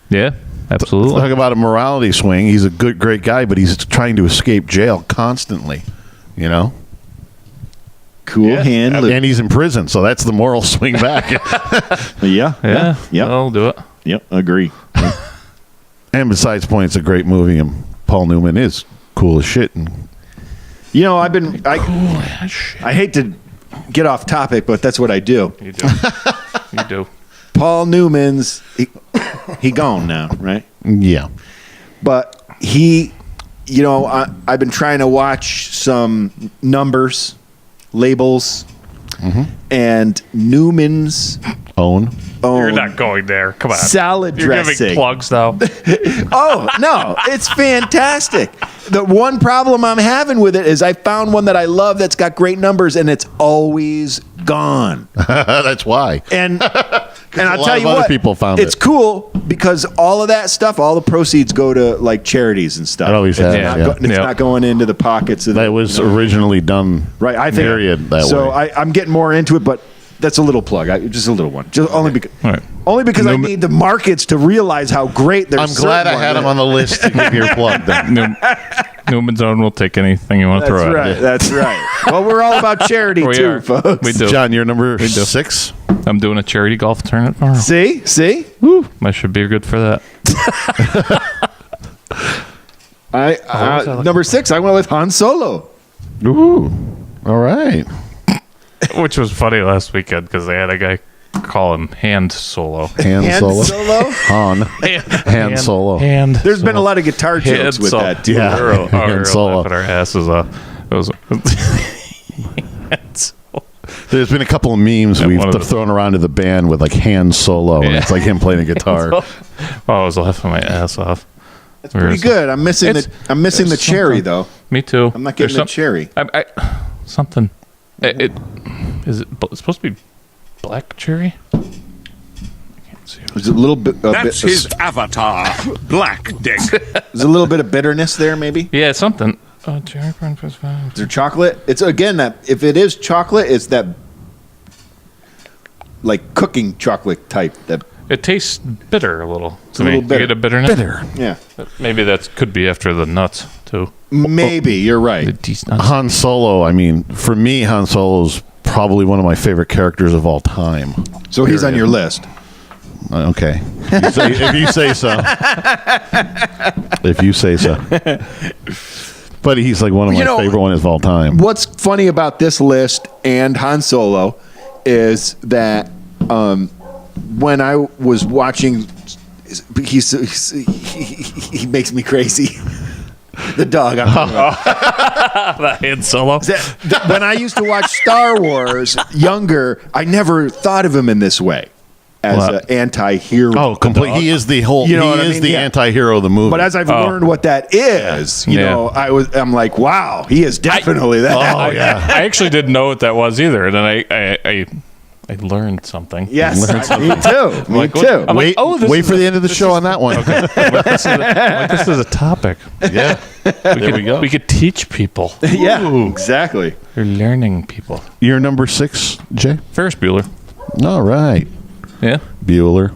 yeah, absolutely.
Talk about a morality swing. He's a great guy, but he's trying to escape jail constantly.
Cool Hand Luke.
And he's in prison, so that's the moral swing back.
Yeah.
I'll do it.
Yep. Agree.
And besides point, it's a great movie, and Paul Newman is cool as shit. And
I hate to get off topic, but that's what I do.
You do. You do.
Paul Newman's he gone now, right?
Yeah.
But he, I've been trying to watch some numbers, labels, and Newman's
own.
You're not going there. Come on.
Salad
You're
dressing.
giving plugs now.
Oh, no. It's fantastic. The one problem I'm having with it is I found one that I love that's got great numbers, and it's always gone.
That's why.
And I'll
lot
tell
of
you
other
what,
people found
it's
it.
cool because all of that stuff, all the proceeds go to like charities and stuff.
It always has, yeah.
It's not going into the pockets of
That was originally done.
right. I think
period that
so.
way.
I'm getting more into it, but that's a little plug. Just a little one. Just only because.
Right.
Only because I need the markets to realize how great they're.
I'm glad I had him on the list to give your plug. Then.
Newman's Own will take anything you want to throw at it.
That's right. Well, we're all about charity
We
too,
are.
folks.
We do.
John, you're number 6.
I'm doing a charity golf tournament tomorrow.
See?
Woo. I should be good for that.
Number 6. I went with Han Solo.
Ooh. All right.
Which was funny last weekend because they had a guy call him Hand Solo.
Han Solo. Han. Han Solo.
Hand.
There's been a lot of guitar jokes with that too.
Yeah.
Han
Solo.
Laughing our asses off. It was.
There's been a couple of memes we've thrown around to the band with like Han Solo, and it's like him playing a guitar.
Oh, I was laughing my ass off.
That's pretty good. I'm missing the cherry though.
Me too.
I'm not getting the cherry.
Something. It's supposed to be black cherry?
There's a little bit.
That's his avatar, Black Dick.
There's a little bit of bitterness there, maybe.
Yeah, something. Cherry
Is there chocolate? It's again that if it is chocolate, it's that like cooking chocolate type. That
it tastes bitter a little.
It's a little bitter.
You get a bitterness.
Bitter.
Yeah.
Maybe that could be after the nuts too.
Maybe you're right.
Han Solo. I mean, for me, Han Solo's probably one of my favorite characters of all time.
So he's on your list.
Okay. If you say so. If you say so. But he's like one of my favorite ones of all time.
What's funny about this list and Han Solo is that when I was watching, he makes me crazy. The dog.
That Han Solo.
When I used to watch Star Wars younger, I never thought of him in this way. as an anti-hero.
Oh, complete. He is the whole.
You know what I
he is
mean?
the
Yeah.
anti-hero of the movie.
But as I've learned what that is, you know, I'm like, wow, he is definitely that.
Oh yeah.
I actually didn't know what that was either. And then I learned something.
Yes,
Learned something.
me too.
I'm like,
Me
what?
too.
I'm
Wait,
like, oh,
wait for the end of the show on that one.
Okay. This is a topic.
Yeah. There we go.
We could teach people.
Yeah, exactly.
You're learning people.
You're number 6, Jay.
Ferris Bueller.
All right.
Yeah.
Bueller.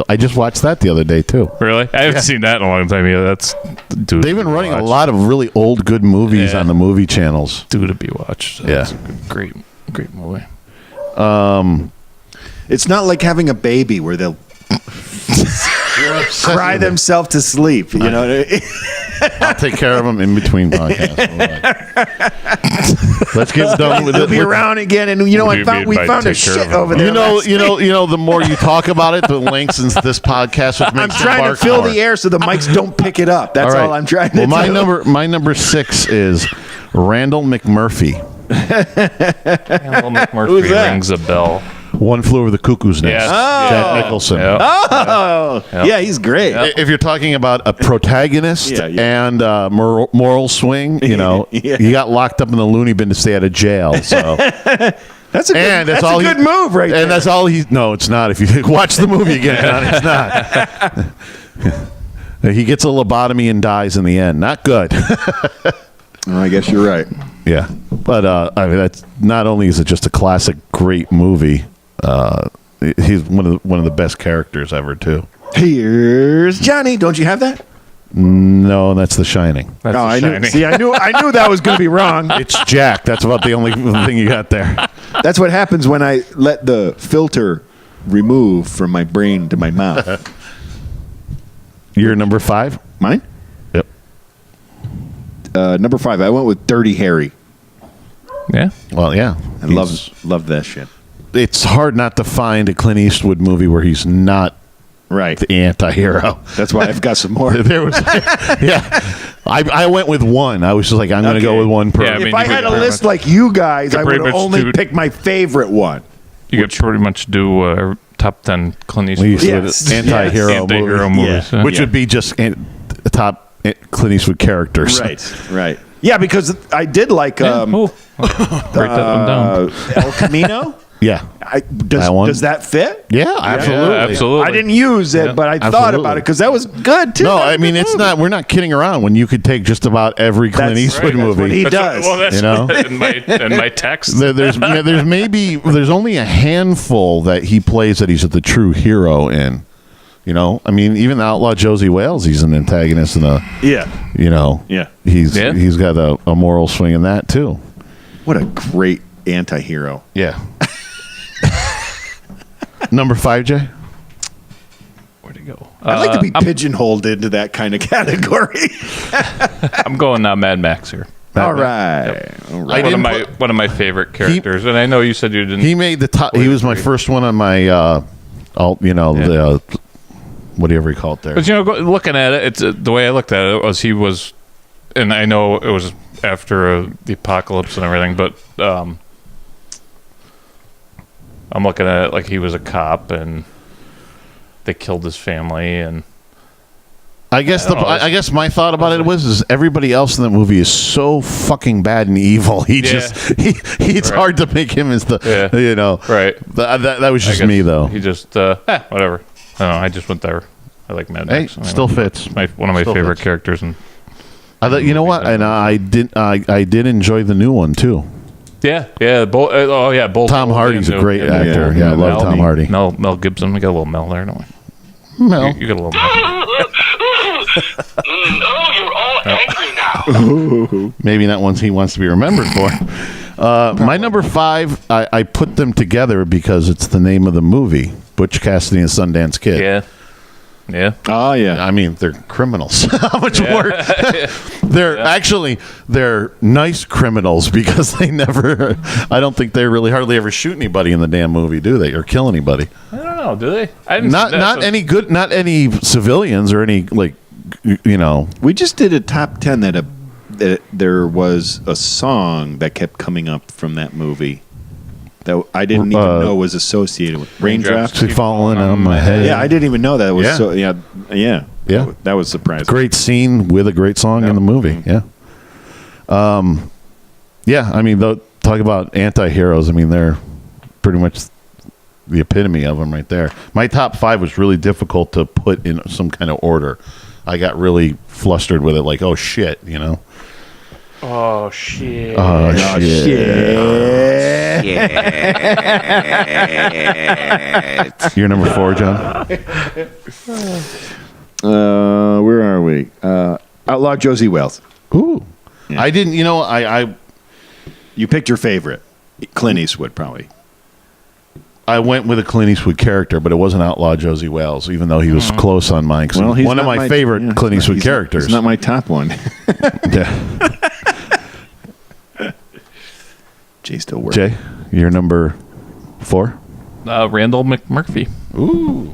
I just watched that the other day too.
Really? I haven't seen that in a long time. Yeah, that's dude.
They've been running a lot of really old good movies on the movie channels.
Due to be watched. So
Yeah.
It's a great movie.
It's not like having a baby where they'll cry themselves to sleep. You know,
I'll take care of them in between podcasts. Let's get done with it.
they'll be around again, and you know, we found a shit over there.
You know. The more you talk about it, the lengthens this podcast. Which
I'm
makes the
trying to
bark
fill
more.
the air so the mics don't pick it up. That's all I'm trying to do.
My number 6 is Randall McMurphy.
Randall McMurphy
Who's that?
rings a bell.
One Flew Over the Cuckoo's Nest.
Yes.
Jack Nicholson.
Yeah.
Oh, yeah, he's great.
If you're talking about a protagonist and moral swing, you know, he got locked up in the loony bin to stay out of jail. So
That's a good move, right there.
And that's all he. No, it's not. If you watch the movie again, John, it's not. He gets a lobotomy and dies in the end. Not good.
I guess you're right.
Yeah, but I mean, that's not only is it just a classic, great movie. He's one of the best characters ever too.
Here's Johnny. Don't you have that?
No, that's The Shining.
That's
I knew.
Shining.
See, I knew that was going to be wrong.
It's Jack. That's about the only thing you got there.
That's what happens when I let the filter remove from my brain to my mouth.
You're number 5.
Mine?
Yep.
Number 5. I went with Dirty Harry.
Yeah.
Well, yeah.
I love that shit.
It's hard not to find a Clint Eastwood movie where he's not
right
the anti-hero.
That's why I've got some more.
There was, yeah. I went with one. I was just like, I'm going to go with one per.
Yeah, I mean,
if I had a list like you guys, I would have only picked my favorite one.
You could pretty much do top 10 Clint Eastwood
anti-hero
movies.
Yeah. Which would be just top Clint Eastwood characters.
Right. Yeah, because I did like
Write that one down.
El Camino.
Yeah.
Does that fit?
Yeah, absolutely.
Absolutely.
I didn't use it, but I thought about it because that was good too.
No, I mean it's not. We're not kidding around. When you could take just about every Clint Eastwood movie,
what he does.
Well, that's
you know,
in my text.
there's only a handful that he plays that he's the true hero in. You know, I mean, even the Outlaw Josie Wales, he's an antagonist in a.
Yeah.
You know.
Yeah.
He's got a moral swing in that too.
What a great anti-hero.
Yeah. Number 5, Jay.
Where'd it go?
I'd like to be pigeonholed into that kind of category.
I'm going Mad Max here.
All right.
Yep. All right. One of my favorite characters, and I know you said you didn't.
He made the top. He was my first one on my. The whatever you call it there.
But looking at it, it's the way I looked at it was he was, and I know it was after the apocalypse and everything, but I'm looking at it like he was a cop and they killed his family, and
I guess I guess my thought about it was everybody else in the movie is so fucking bad and evil. It's hard to make him as the
right.
That was just me though.
He just whatever. I don't know. I just went there. I like Mad Max.
Still fits.
One of my favorite characters. And
you know what? And I did enjoy the new one too.
Yeah. Both.
Tom Hardy's a great actor. Yeah, I love Tom Hardy.
Mel Gibson. We got a little Mel there, don't we?
Mel.
You got a little Mel.
You're all angry now.
Maybe not ones he wants to be remembered for. My number 5, I put them together because it's the name of the movie, Butch Cassidy and Sundance Kid.
Yeah.
Oh, yeah.
I mean, they're criminals. How much work? They're nice criminals because they never. I don't think they really hardly ever shoot anybody in the damn movie, do they? Or kill anybody?
I don't know. Do they?
Not any civilians or any
We just did a top 10 that there was a song that kept coming up from that movie. that I didn't even know was associated with raindrops.
Keep falling on my head.
Yeah, I didn't even know that was so. Yeah. That was surprising.
Great scene with a great song in the movie. Yeah. Yeah. I mean, talk about anti-heroes. I mean, they're pretty much the epitome of them right there. My top 5 was really difficult to put in some kind of order. I got really flustered with it, like, oh shit, you know.
Oh shit.
Oh shit. You're number 4, John.
Where are we? Outlaw Josie Wells.
Ooh. Yeah. I didn't. You know, I.
You picked your favorite, Clint Eastwood, probably.
I went with a Clint Eastwood character, but it wasn't Outlaw Josie Wells, even though he was close on mine.
Well, he's
one of my favorite Clint Eastwood characters.
He's not my top one.
Yeah.
Jay still working.
Jay, you're number 4?
Randall McMurphy.
Ooh.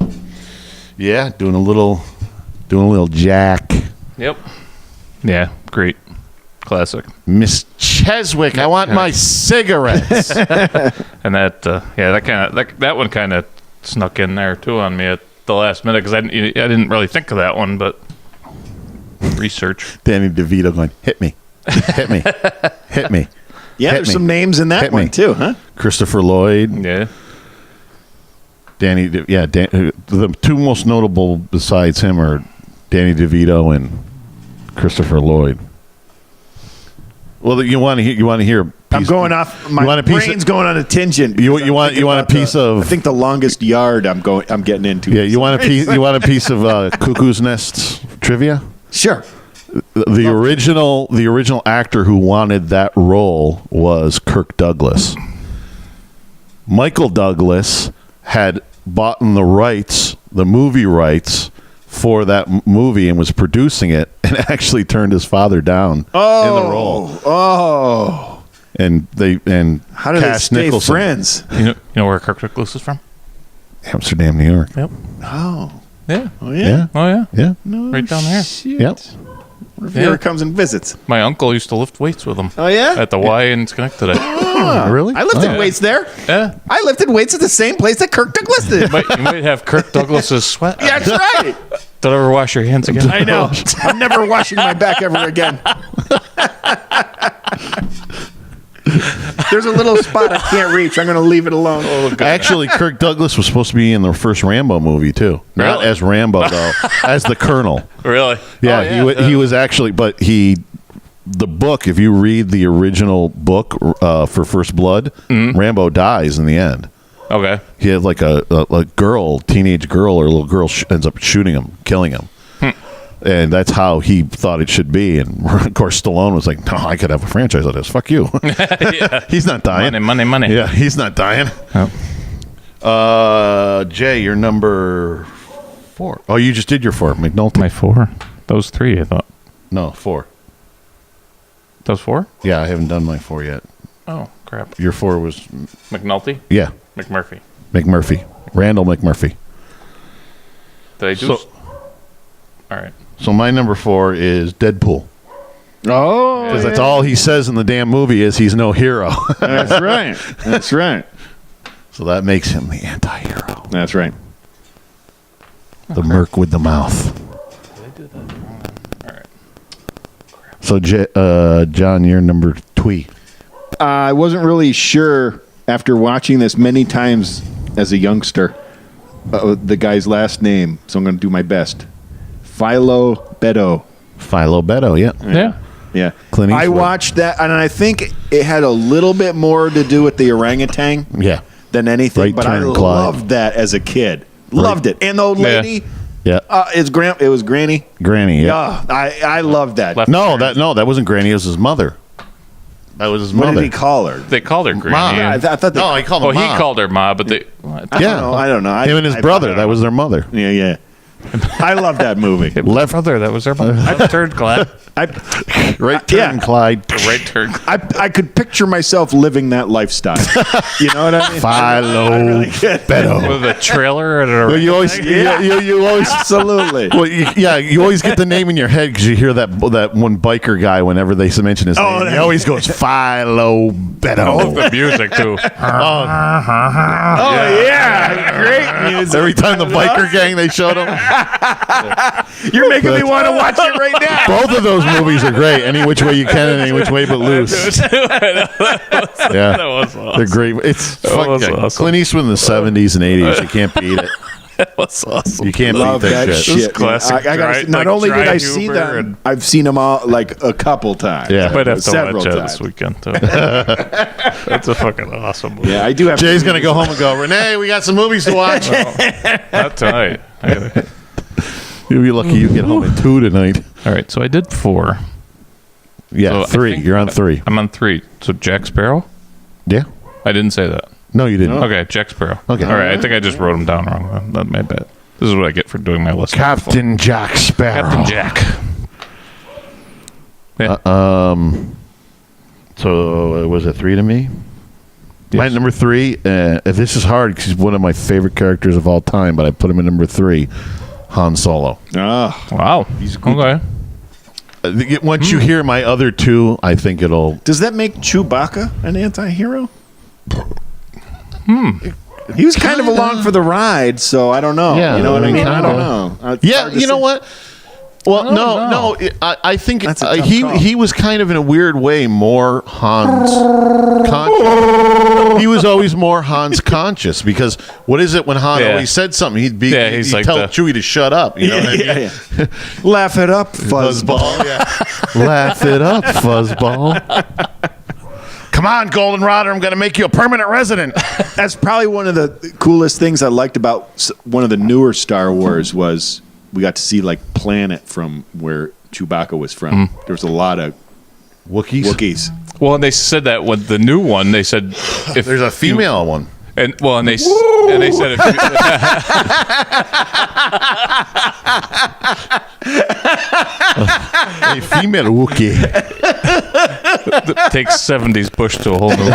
Yeah, doing a little Jack.
Yep. Yeah, great. Classic.
Miss Cheswick, I want my cigarettes.
And that one kind of snuck in there too on me at the last minute because I didn't really think of that one, but research.
Danny DeVito going, hit me, hit me, hit me.
Yeah, there's some names in that one too, huh?
Christopher Lloyd.
Yeah.
The 2 most notable besides him are Danny DeVito and Christopher Lloyd. Well, you want to hear?
I'm going off. My brain's going on a tangent.
You want a piece of?
I think the longest yard I'm getting into.
Yeah, you want a piece. You want a piece of Cuckoo's Nest trivia?
Sure.
The original actor who wanted that role was Kirk Douglas. Michael Douglas had bought the movie rights for that movie and was producing it and actually turned his father down in the role.
Oh.
And
how do they stay
Nicholson.
friends?
You know where Kirk Douglas is from?
Amsterdam, New York.
Yep.
Oh.
Yeah.
Oh yeah.
Oh yeah.
Yeah.
No
right down there.
Shit.
Yep.
What if he ever comes and visits?
My uncle used to lift weights with him.
Oh yeah.
At the Y in Schenectady.
Really?
I lifted weights there.
Yeah.
I lifted weights at the same place that Kirk Douglas did.
You might have Kirk Douglas's sweat.
Yeah, that's right.
Don't ever wash your hands again.
I know. I'm never washing my back ever again. There's a little spot I can't reach. I'm going to leave it alone.
Actually, Kirk Douglas was supposed to be in the first Rambo movie too. Not as Rambo though, as the Colonel.
Really?
Yeah, he was actually, but the book. If you read the original book for First Blood, Rambo dies in the end.
Okay.
He had like a teenage girl or a little girl ends up shooting him, killing him. And that's how he thought it should be. And of course, Stallone was like, no, I could have a franchise like this. Fuck you. He's not dying.
Money.
Yeah, he's not dying.
Oh.
Jay, you're number 4. Oh, you just did your 4. McNulty.
My 4? Those 3, I thought.
No, 4.
Those 4?
Yeah, I haven't done my 4 yet.
Oh, crap.
Your 4 was...
McNulty?
Yeah.
McMurphy.
Randall McMurphy.
Did I do... All right.
So my number 4 is Deadpool.
Oh,
because that's all he says in the damn movie is he's no hero.
That's right. That's right.
So that makes him the anti-hero.
That's right.
The merc with the mouth.
Did I do that wrong? All right.
So, John, you're number 2.
I wasn't really sure after watching this many times as a youngster the guy's last name, so I'm going to do my best. Philo Beto. Yeah.
Clint Eastwood.
I watched that, and I think it had a little bit more to do with the orangutan than anything,
Right
but I
turn,
loved that as a kid. Loved it. And the old lady,
it
was Granny.
Granny, yeah.
I loved that.
No, that wasn't Granny. It was his mother. That was his mother.
What did he call her?
They called her Granny.
Ma.
Yeah, I thought they...
No, he called her Ma.
He called her Ma, but they...
I don't know.
Him and his brother. That was their mother.
Yeah. I love that movie.
Left
brother, that was our left turn, Clyde.
Right turn, Clyde.
The right turn.
I could picture myself living that lifestyle. You know what I mean?
Philo Beto.
With a trailer and a
Well, you always, you always,
absolutely.
Well, you always get the name in your head because you hear that one biker guy whenever they mention his name. He always goes Philo Beto.
I love the music too.
Yeah, great music.
Every time the biker gang they showed him.
You're making me want to watch it right now.
Both of those movies are great. Any which way you can and any which way but loose. Yeah,
that was awesome.
They're great. It's
awesome.
Clint Eastwood in the 70s and 80s. You can't beat it.
That was awesome.
You can't
Love
beat that shit.
Classic.
I gotta, not only did I see them, I've seen them all like a couple times.
Yeah.
Might have to
several
watch that
times.
this weekend too. That's a fucking awesome movie.
Yeah, I do have.
Jay's gonna go home and go, Renee, we got some movies to watch.
Not tonight.
You'll be lucky you get home at 2 tonight.
All right, so I did 4.
Yeah,
So
3. You're on 3.
I'm on 3. So Jack Sparrow?
Yeah.
I didn't say that.
No, you didn't.
Okay, Jack Sparrow.
Okay.
All right, I think I just wrote them down wrong. That's my bad. This is what I get for doing my list.
Captain Jack Sparrow.
Captain Jack. Yeah.
So was it 3 to me?
Yes.
My number 3. This is hard because he's one of my favorite characters of all time, but I put him in number 3. Han Solo.
Oh,
Wow. He's okay.
Once you hear my other 2, I think it'll.
does that make Chewbacca an anti-hero? He was kind of along for the ride, so I don't know.
Yeah,
you know what I mean? I
kinda.
don't know. It's
Yeah,
hard to
you know
say.
what? Well,
know.
no. I think
That's a tough call.
he was kind of in a weird way more Han's conscious. He was always more Han's conscious because what is it when Han always said something? He'd
he's like
tell Chewie to shut up. You know what I mean?
Laugh it up, fuzzball.
Laugh it up, fuzzball. Come on, Goldenrod, or I'm going to make you a permanent resident.
That's probably one of the coolest things I liked about one of the newer Star Wars was we got to see like planet from where Chewbacca was from. There was a lot of Wookiees.
Well, and they said that with the new one, they said if
There's a female one.
and they said if
A female Wookiee.
takes 70s Bush to a whole new.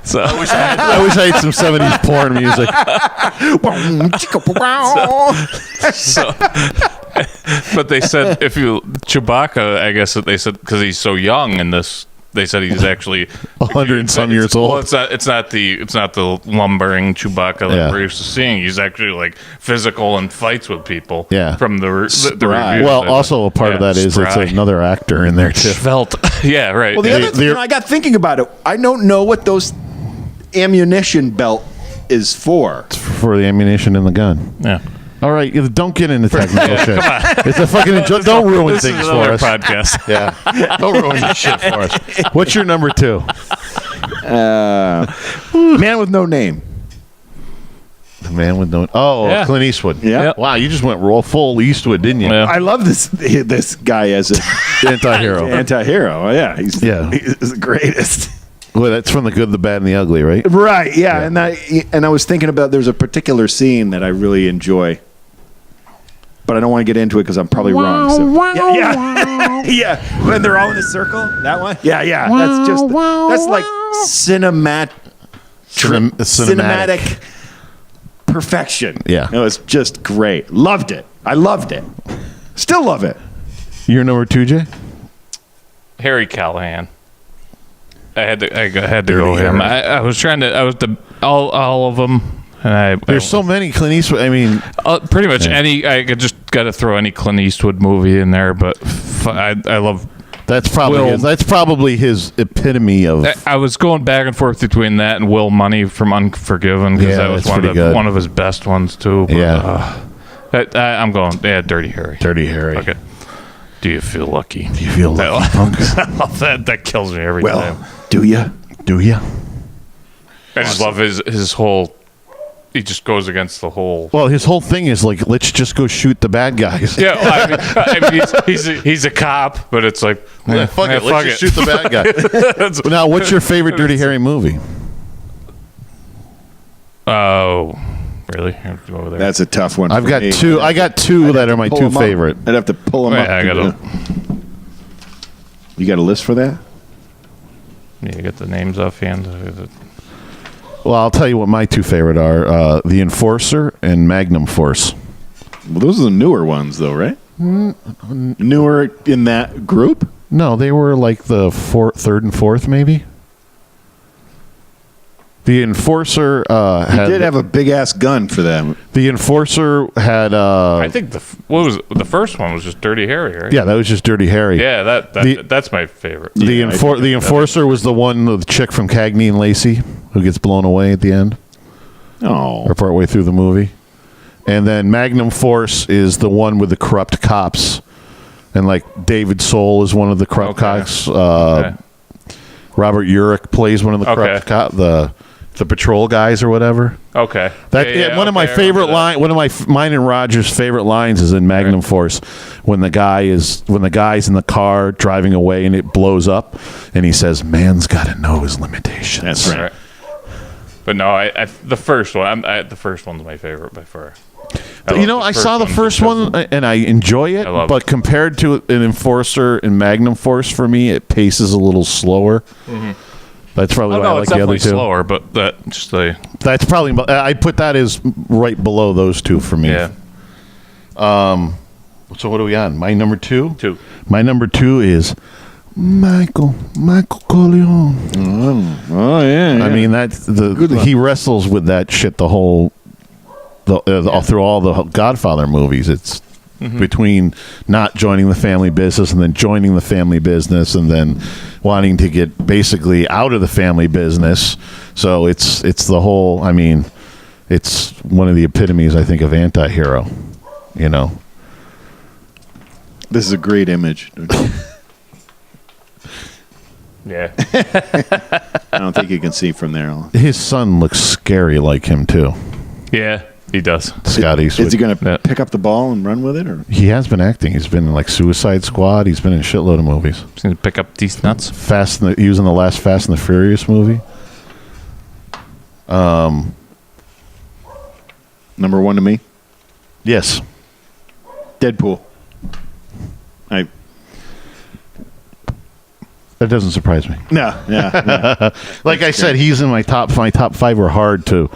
So
I wish I had some 70s porn music.
but they said if you Chewbacca, I guess that they said because he's so young in this, they said he's actually
100 and some years
Well,
old.
it's not the lumbering Chewbacca that we're used to seeing. He's actually like physical and fights with people.
Yeah.
From the reviews.
Well, also a part of that is it's
spry.
another actor in there too.
Svelte. Yeah, right.
Well, the other thing, I got thinking about it. I don't know what those ammunition belt is for.
For the ammunition in the gun.
Yeah.
All right, don't get into technical
Yeah,
shit.
come on.
It's a fucking don't ruin
This
things
is
for
another
us.
podcast.
Yeah, don't ruin this shit for us. What's your number 2?
Man with No Name.
The man with no. Oh,
Yeah.
Clint Eastwood.
Yeah.
Wow, you just went roll full Eastwood, didn't you?
Yeah.
I love this guy as an
Anti-hero.
anti-hero. Yeah, he's the greatest.
Well, that's from The Good, the Bad, and the Ugly, right?
Right. Yeah, and I was thinking about there's a particular scene that I really enjoy, but I don't want to get into it because I'm probably wrong. So. Yeah. When they're all in a circle, that one. Yeah. That's like cinematic perfection.
Yeah.
It was just great. Loved it. I loved it. Still love it.
Your number 2, Jay?
Harry Callahan. I had to go him. I was trying to. I was all of them. And
There's so many Clint Eastwood. I mean,
pretty much any. I could just got to throw any Clint Eastwood movie in there. But I love.
that's probably his epitome of.
I was going back and forth between that and Will Money from Unforgiven because that was
that's pretty good.
one of his best ones too. But,
Yeah.
I'm going. Yeah, Dirty Harry.
Dirty Harry.
Okay. Do you feel lucky?
Do you feel lucky, punk?
I love that. That kills me every time.
Do you?
Do you?
I just love his whole. He just goes against the whole.
Well, his whole thing is like, let's just go shoot the bad guys.
Yeah, I mean he's a cop, but it's like,
Fuck it, let's just shoot the bad guy. Now, what's your favorite Dirty Harry movie?
Oh, Really? I have to go over there.
That's a tough one.
I've
for
got
me.
two. I got two that are my
Pull
two
'em up.
favorite.
I'd have to pull them
Oh,
up.
yeah, I gotta.
You got a list for that?
Yeah, you got the names offhand.
Well, I'll tell you what my two favorite are: the Enforcer and Magnum Force.
Well, those are the newer ones, though, right? Newer in that group?
No, they were like the third and fourth, maybe. The Enforcer
did have a big ass gun for them.
The Enforcer had.
I think the first one was just Dirty Harry, right?
Yeah, that was just Dirty Harry.
Yeah, that's my favorite.
The Enforcer was the one, the chick from Cagney and Lacey, who gets blown away at the end.
Oh,
or partway through the movie. And then Magnum Force is the one with the corrupt cops, and like David Soul is one of the corrupt cops. Robert Urich plays one of the corrupt cops. The patrol guys or whatever.
Okay.
One of my favorite line. One of mine and Roger's favorite lines is in Magnum Force when the guy's in the car driving away and it blows up, and he says, "Man's got to know his limitations."
That's right.
But no, the first one. The first one's my favorite by far.
I saw the first one and I enjoy it, but compared to an Enforcer and Magnum Force, for me, it paces a little slower. Mm-hmm. That's probably why I like the other two.
Slower, but
that's probably. I put that as right below those two for me.
Yeah.
So what are we on? My number two.
Two.
My number two is Michael Corleone.
Oh yeah.
I mean he wrestles with that shit the whole. Through all the Godfather movies, it's between not joining the family business and then joining the family business and then wanting to get basically out of the family business. So it's the whole. I mean, it's one of the epitomes, I think, of anti-hero. You know,
this is a great image.
Yeah.
I don't think you can see from there.
His son looks scary like him too.
Yeah. He does.
Scott Eastwood.
Is he going to pick up the ball and run with it? Or
he has been acting. He's been in like Suicide Squad. He's been in a shitload of movies.
He's going to pick up these nuts.
He was in the last Fast and the Furious movie.
Number one to me?
Yes.
Deadpool.
That doesn't surprise me.
No, yeah.
Like I said, he's in my top five were hard to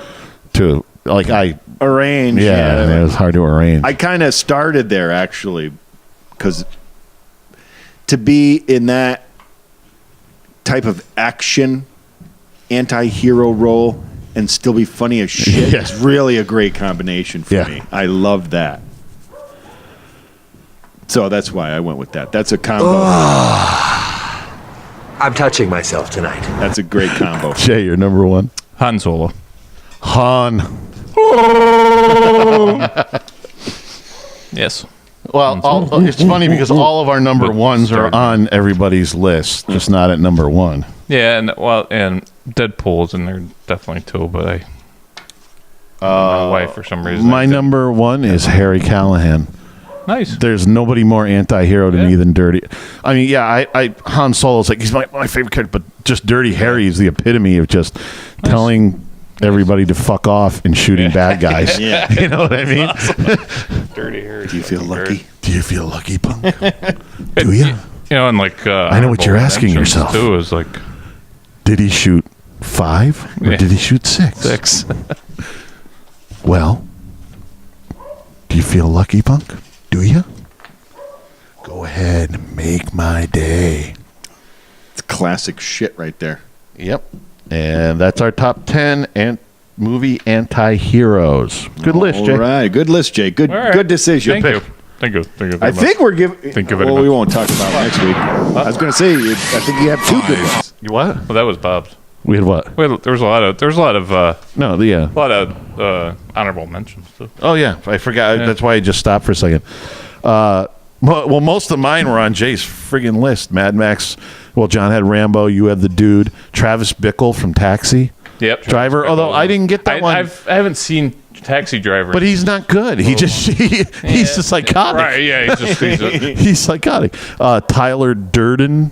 arrange.
Yeah, it was hard to arrange.
I kind of started there actually, because to be in that type of action anti-hero role and still be funny as shit is really a great combination for me. I love that. So that's why I went with that. That's a combo.
I'm touching myself tonight.
That's a great combo.
Jay, you're number one.
Han Solo.
Han.
Yes.
Well, it's funny because all of our number ones are on everybody's list, just not at number one.
Yeah, and Deadpool's in there definitely too, but my wife for some reason.
My number one is Harry Callahan.
Nice.
There's nobody more anti-hero to me than Dirty. I mean, I Han Solo's like he's my favorite character, but just Dirty Harry is the epitome of just telling everybody to fuck off and shooting bad guys.
Yeah.
You know what I mean?
Dirty Harry.
Do you feel lucky?
Do you feel lucky, punk? Do you?
And like
I know what you're asking yourself.
Too is like,
did he shoot 5 or did he shoot 6?
6.
Well, do you feel lucky, punk? Do you? Go ahead and make my day.
It's classic shit right there.
Yep. And that's our top 10 movie anti-heroes. Good list, Jay.
All right. Good list, Jay. Good decision.
Thank you.
I think we're giving...
Thank you very
we
much.
won't talk about it next week. I was going to say, I think you have 2 good ones.
You what?
Well, that was Bob's.
We had what?
There was a lot of honorable mentions too.
Oh yeah, I forgot. That's why I just stopped for a second. Well, most of mine were on Jay's friggin' list. Mad Max. Well, John had Rambo. You had the dude Travis Bickle from Taxi.
Yep.
Driver. Although I didn't get that one.
I haven't seen Taxi Driver,
but he's not good. He's just psychotic.
Right? Yeah. He's
he's psychotic. Tyler Durden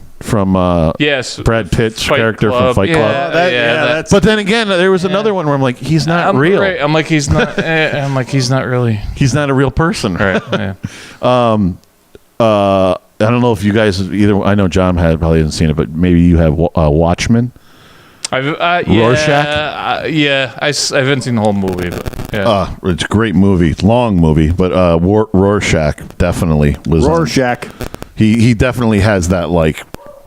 Yes,
Brad Pitt's
Fight
character
Club.
from Fight Club.
That's.
But then again, there was another one where I'm like, he's not real.
Right. I'm like, he's not. I'm like, he's not really.
He's not a real person.
Right. Yeah.
I don't know if you guys either. I know John probably hasn't seen it, but maybe you have Watchmen. Rorschach.
I haven't seen the whole movie. But yeah.
It's a great movie, long movie, but Rorschach definitely was.
Rorschach.
He definitely has that like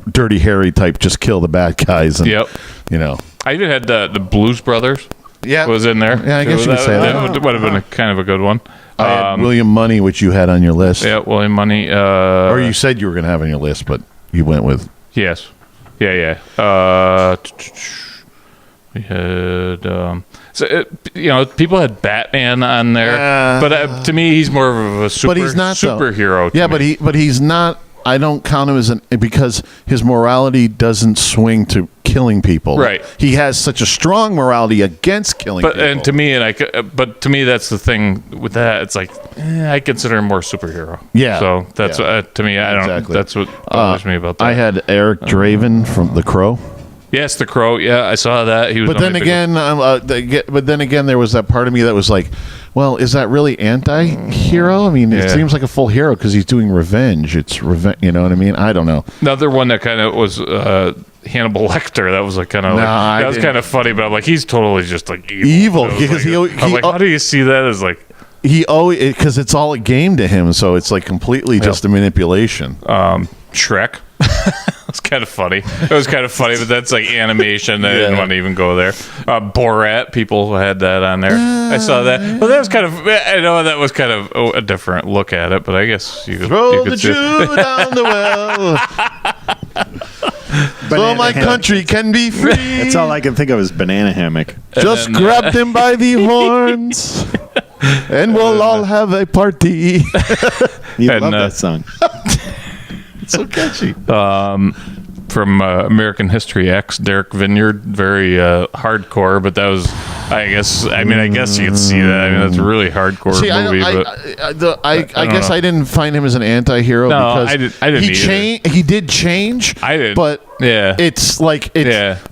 Dirty Harry type, just kill the bad guys. And,
Yep.
You know.
I even had the Blues Brothers.
Yeah.
Was in there.
Yeah, I guess you could say that.
That would have been kind of a good one.
I had William Money, which you had on your list.
Yeah, William Money.
Or you said you were going to have on your list, but you went with.
Yes. Yeah. We had, people had Batman on there, but to me, he's more of a superhero.
Yeah, but he's not. I don't count him as because his morality doesn't swing to killing people.
Right.
He has such a strong morality against killing people.
And to me, but to me, that's the thing with that. It's like I consider him more superhero.
Yeah.
So that's to me. I don't.
Exactly.
That's what bothers me about that.
I had Eric Draven from The Crow.
Yes, The Crow. Yeah, I saw that. He was.
But then again, there was that part of me that was like, well, is that really anti-hero? I mean, it seems like a full hero because he's doing revenge. It's revenge. You know what I mean? I don't know.
Another one that kind of was Hannibal Lecter. That was like kind of that was kind of funny, but I'm like, he's totally just like evil.
Because
I'm like, how do you see that as like?
He always because it's all a game to him, so it's like completely just a manipulation.
Shrek. It's kind of funny. It was kind of funny, but that's like animation. I didn't want to even go there. Borat, people had that on there. I saw that. Well, that was kind of. I know that was kind of a different look at it, but I guess you could
throw the Jew down the well. So my country can be free.
That's all I can think of is banana hammock.
Just grabbed him by the horns, and we'll all have a party.
You love that song.
So catchy.
From American History X, Derek Vineyard, very hardcore, but that was, I guess you could see that. I mean, that's a really hardcore movie.
I guess I didn't find him as an anti-hero because
I didn't
he did change.
I did,
but it's like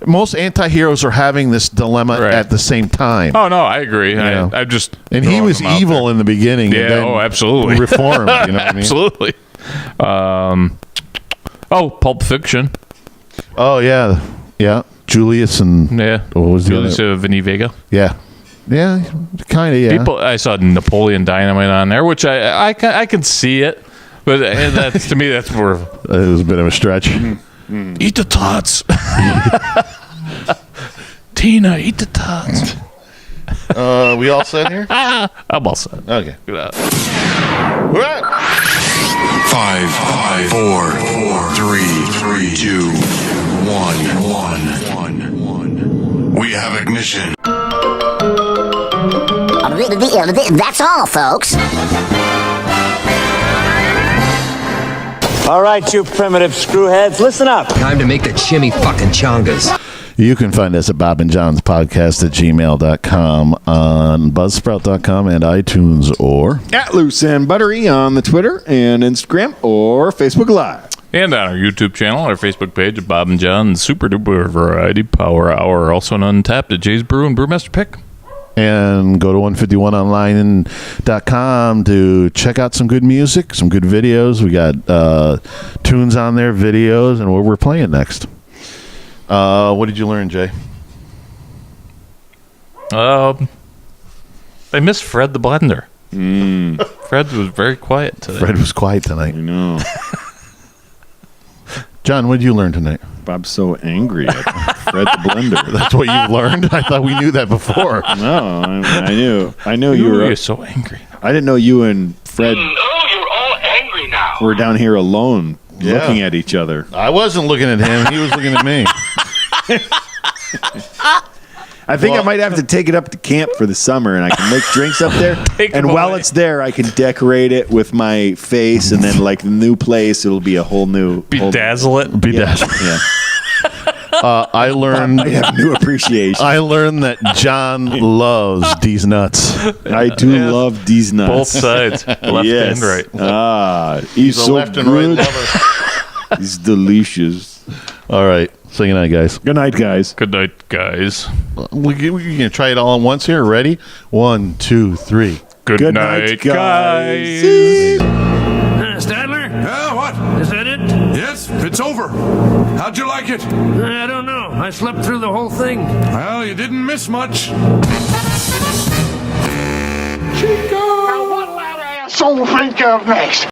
most anti-heroes are having this dilemma at the same time.
Oh no, I agree. I just
he was evil in the beginning.
Yeah,
and then
absolutely.
Reformed. You know what I mean?
Absolutely. Pulp Fiction.
Oh yeah. Julius and what was
Julius Vinny Vega.
Yeah, kind of. Yeah.
I saw Napoleon Dynamite on there, which I can see it, but that's to me that's more.
It was a bit of a stretch.
Eat the tots. Tina, eat the tots.
We all set here?
I'm all set.
Okay.
Look at that.
5, 4, 3, 2, 1. We have ignition.
That's all, folks.
All right, you primitive screwheads, listen up.
Time to make the chimmy fucking chongas.
You can find us at Bob and John's Podcast at gmail.com, on Buzzsprout.com and iTunes, or
at Loose and Buttery on the Twitter and Instagram or Facebook Live.
And on our YouTube channel, our Facebook page at Bob and John's Super Duper Variety Power Hour, also on Untapped at Jay's Brew and Brewmaster Pick.
And go to 151online.com to check out some good music, some good videos. We got tunes on there, videos, and what we're playing next. What did you learn, Jay?
I miss Fred the Blender. Fred was very quiet today.
Fred was quiet tonight.
I know.
John, what did you learn tonight?
Bob's so angry at Fred the Blender.
That's what you learned? I thought we knew that before.
No, I knew. I knew you were
so angry.
I didn't know you and Fred
you're all angry now.
were down here alone looking at each other.
I wasn't looking at him. He was looking at me.
I think I might have to take it up to camp for the summer, and I can make drinks up there. And while it's there, I can decorate it with my face, and then like the new place, it'll be a whole new.
Bedazzle it.
Bedazzle.
Yeah.
I learned.
I have new appreciation.
I learned that John loves these nuts.
I do love these nuts.
Both sides, left and right.
He's
a
so
left
good.
and right lover.
It's delicious.
All right. Say goodnight, guys.
Good night, guys.
Good night, guys.
We're going to try it all at once here. Ready? 1, 2, 3.
Good night, guys.
Stadler?
Yeah, what?
Is that it?
Yes, it's over. How'd you like it?
I don't know. I slept through the whole thing.
Well, you didn't miss much.
Chico! Now what'll that asshole think of next?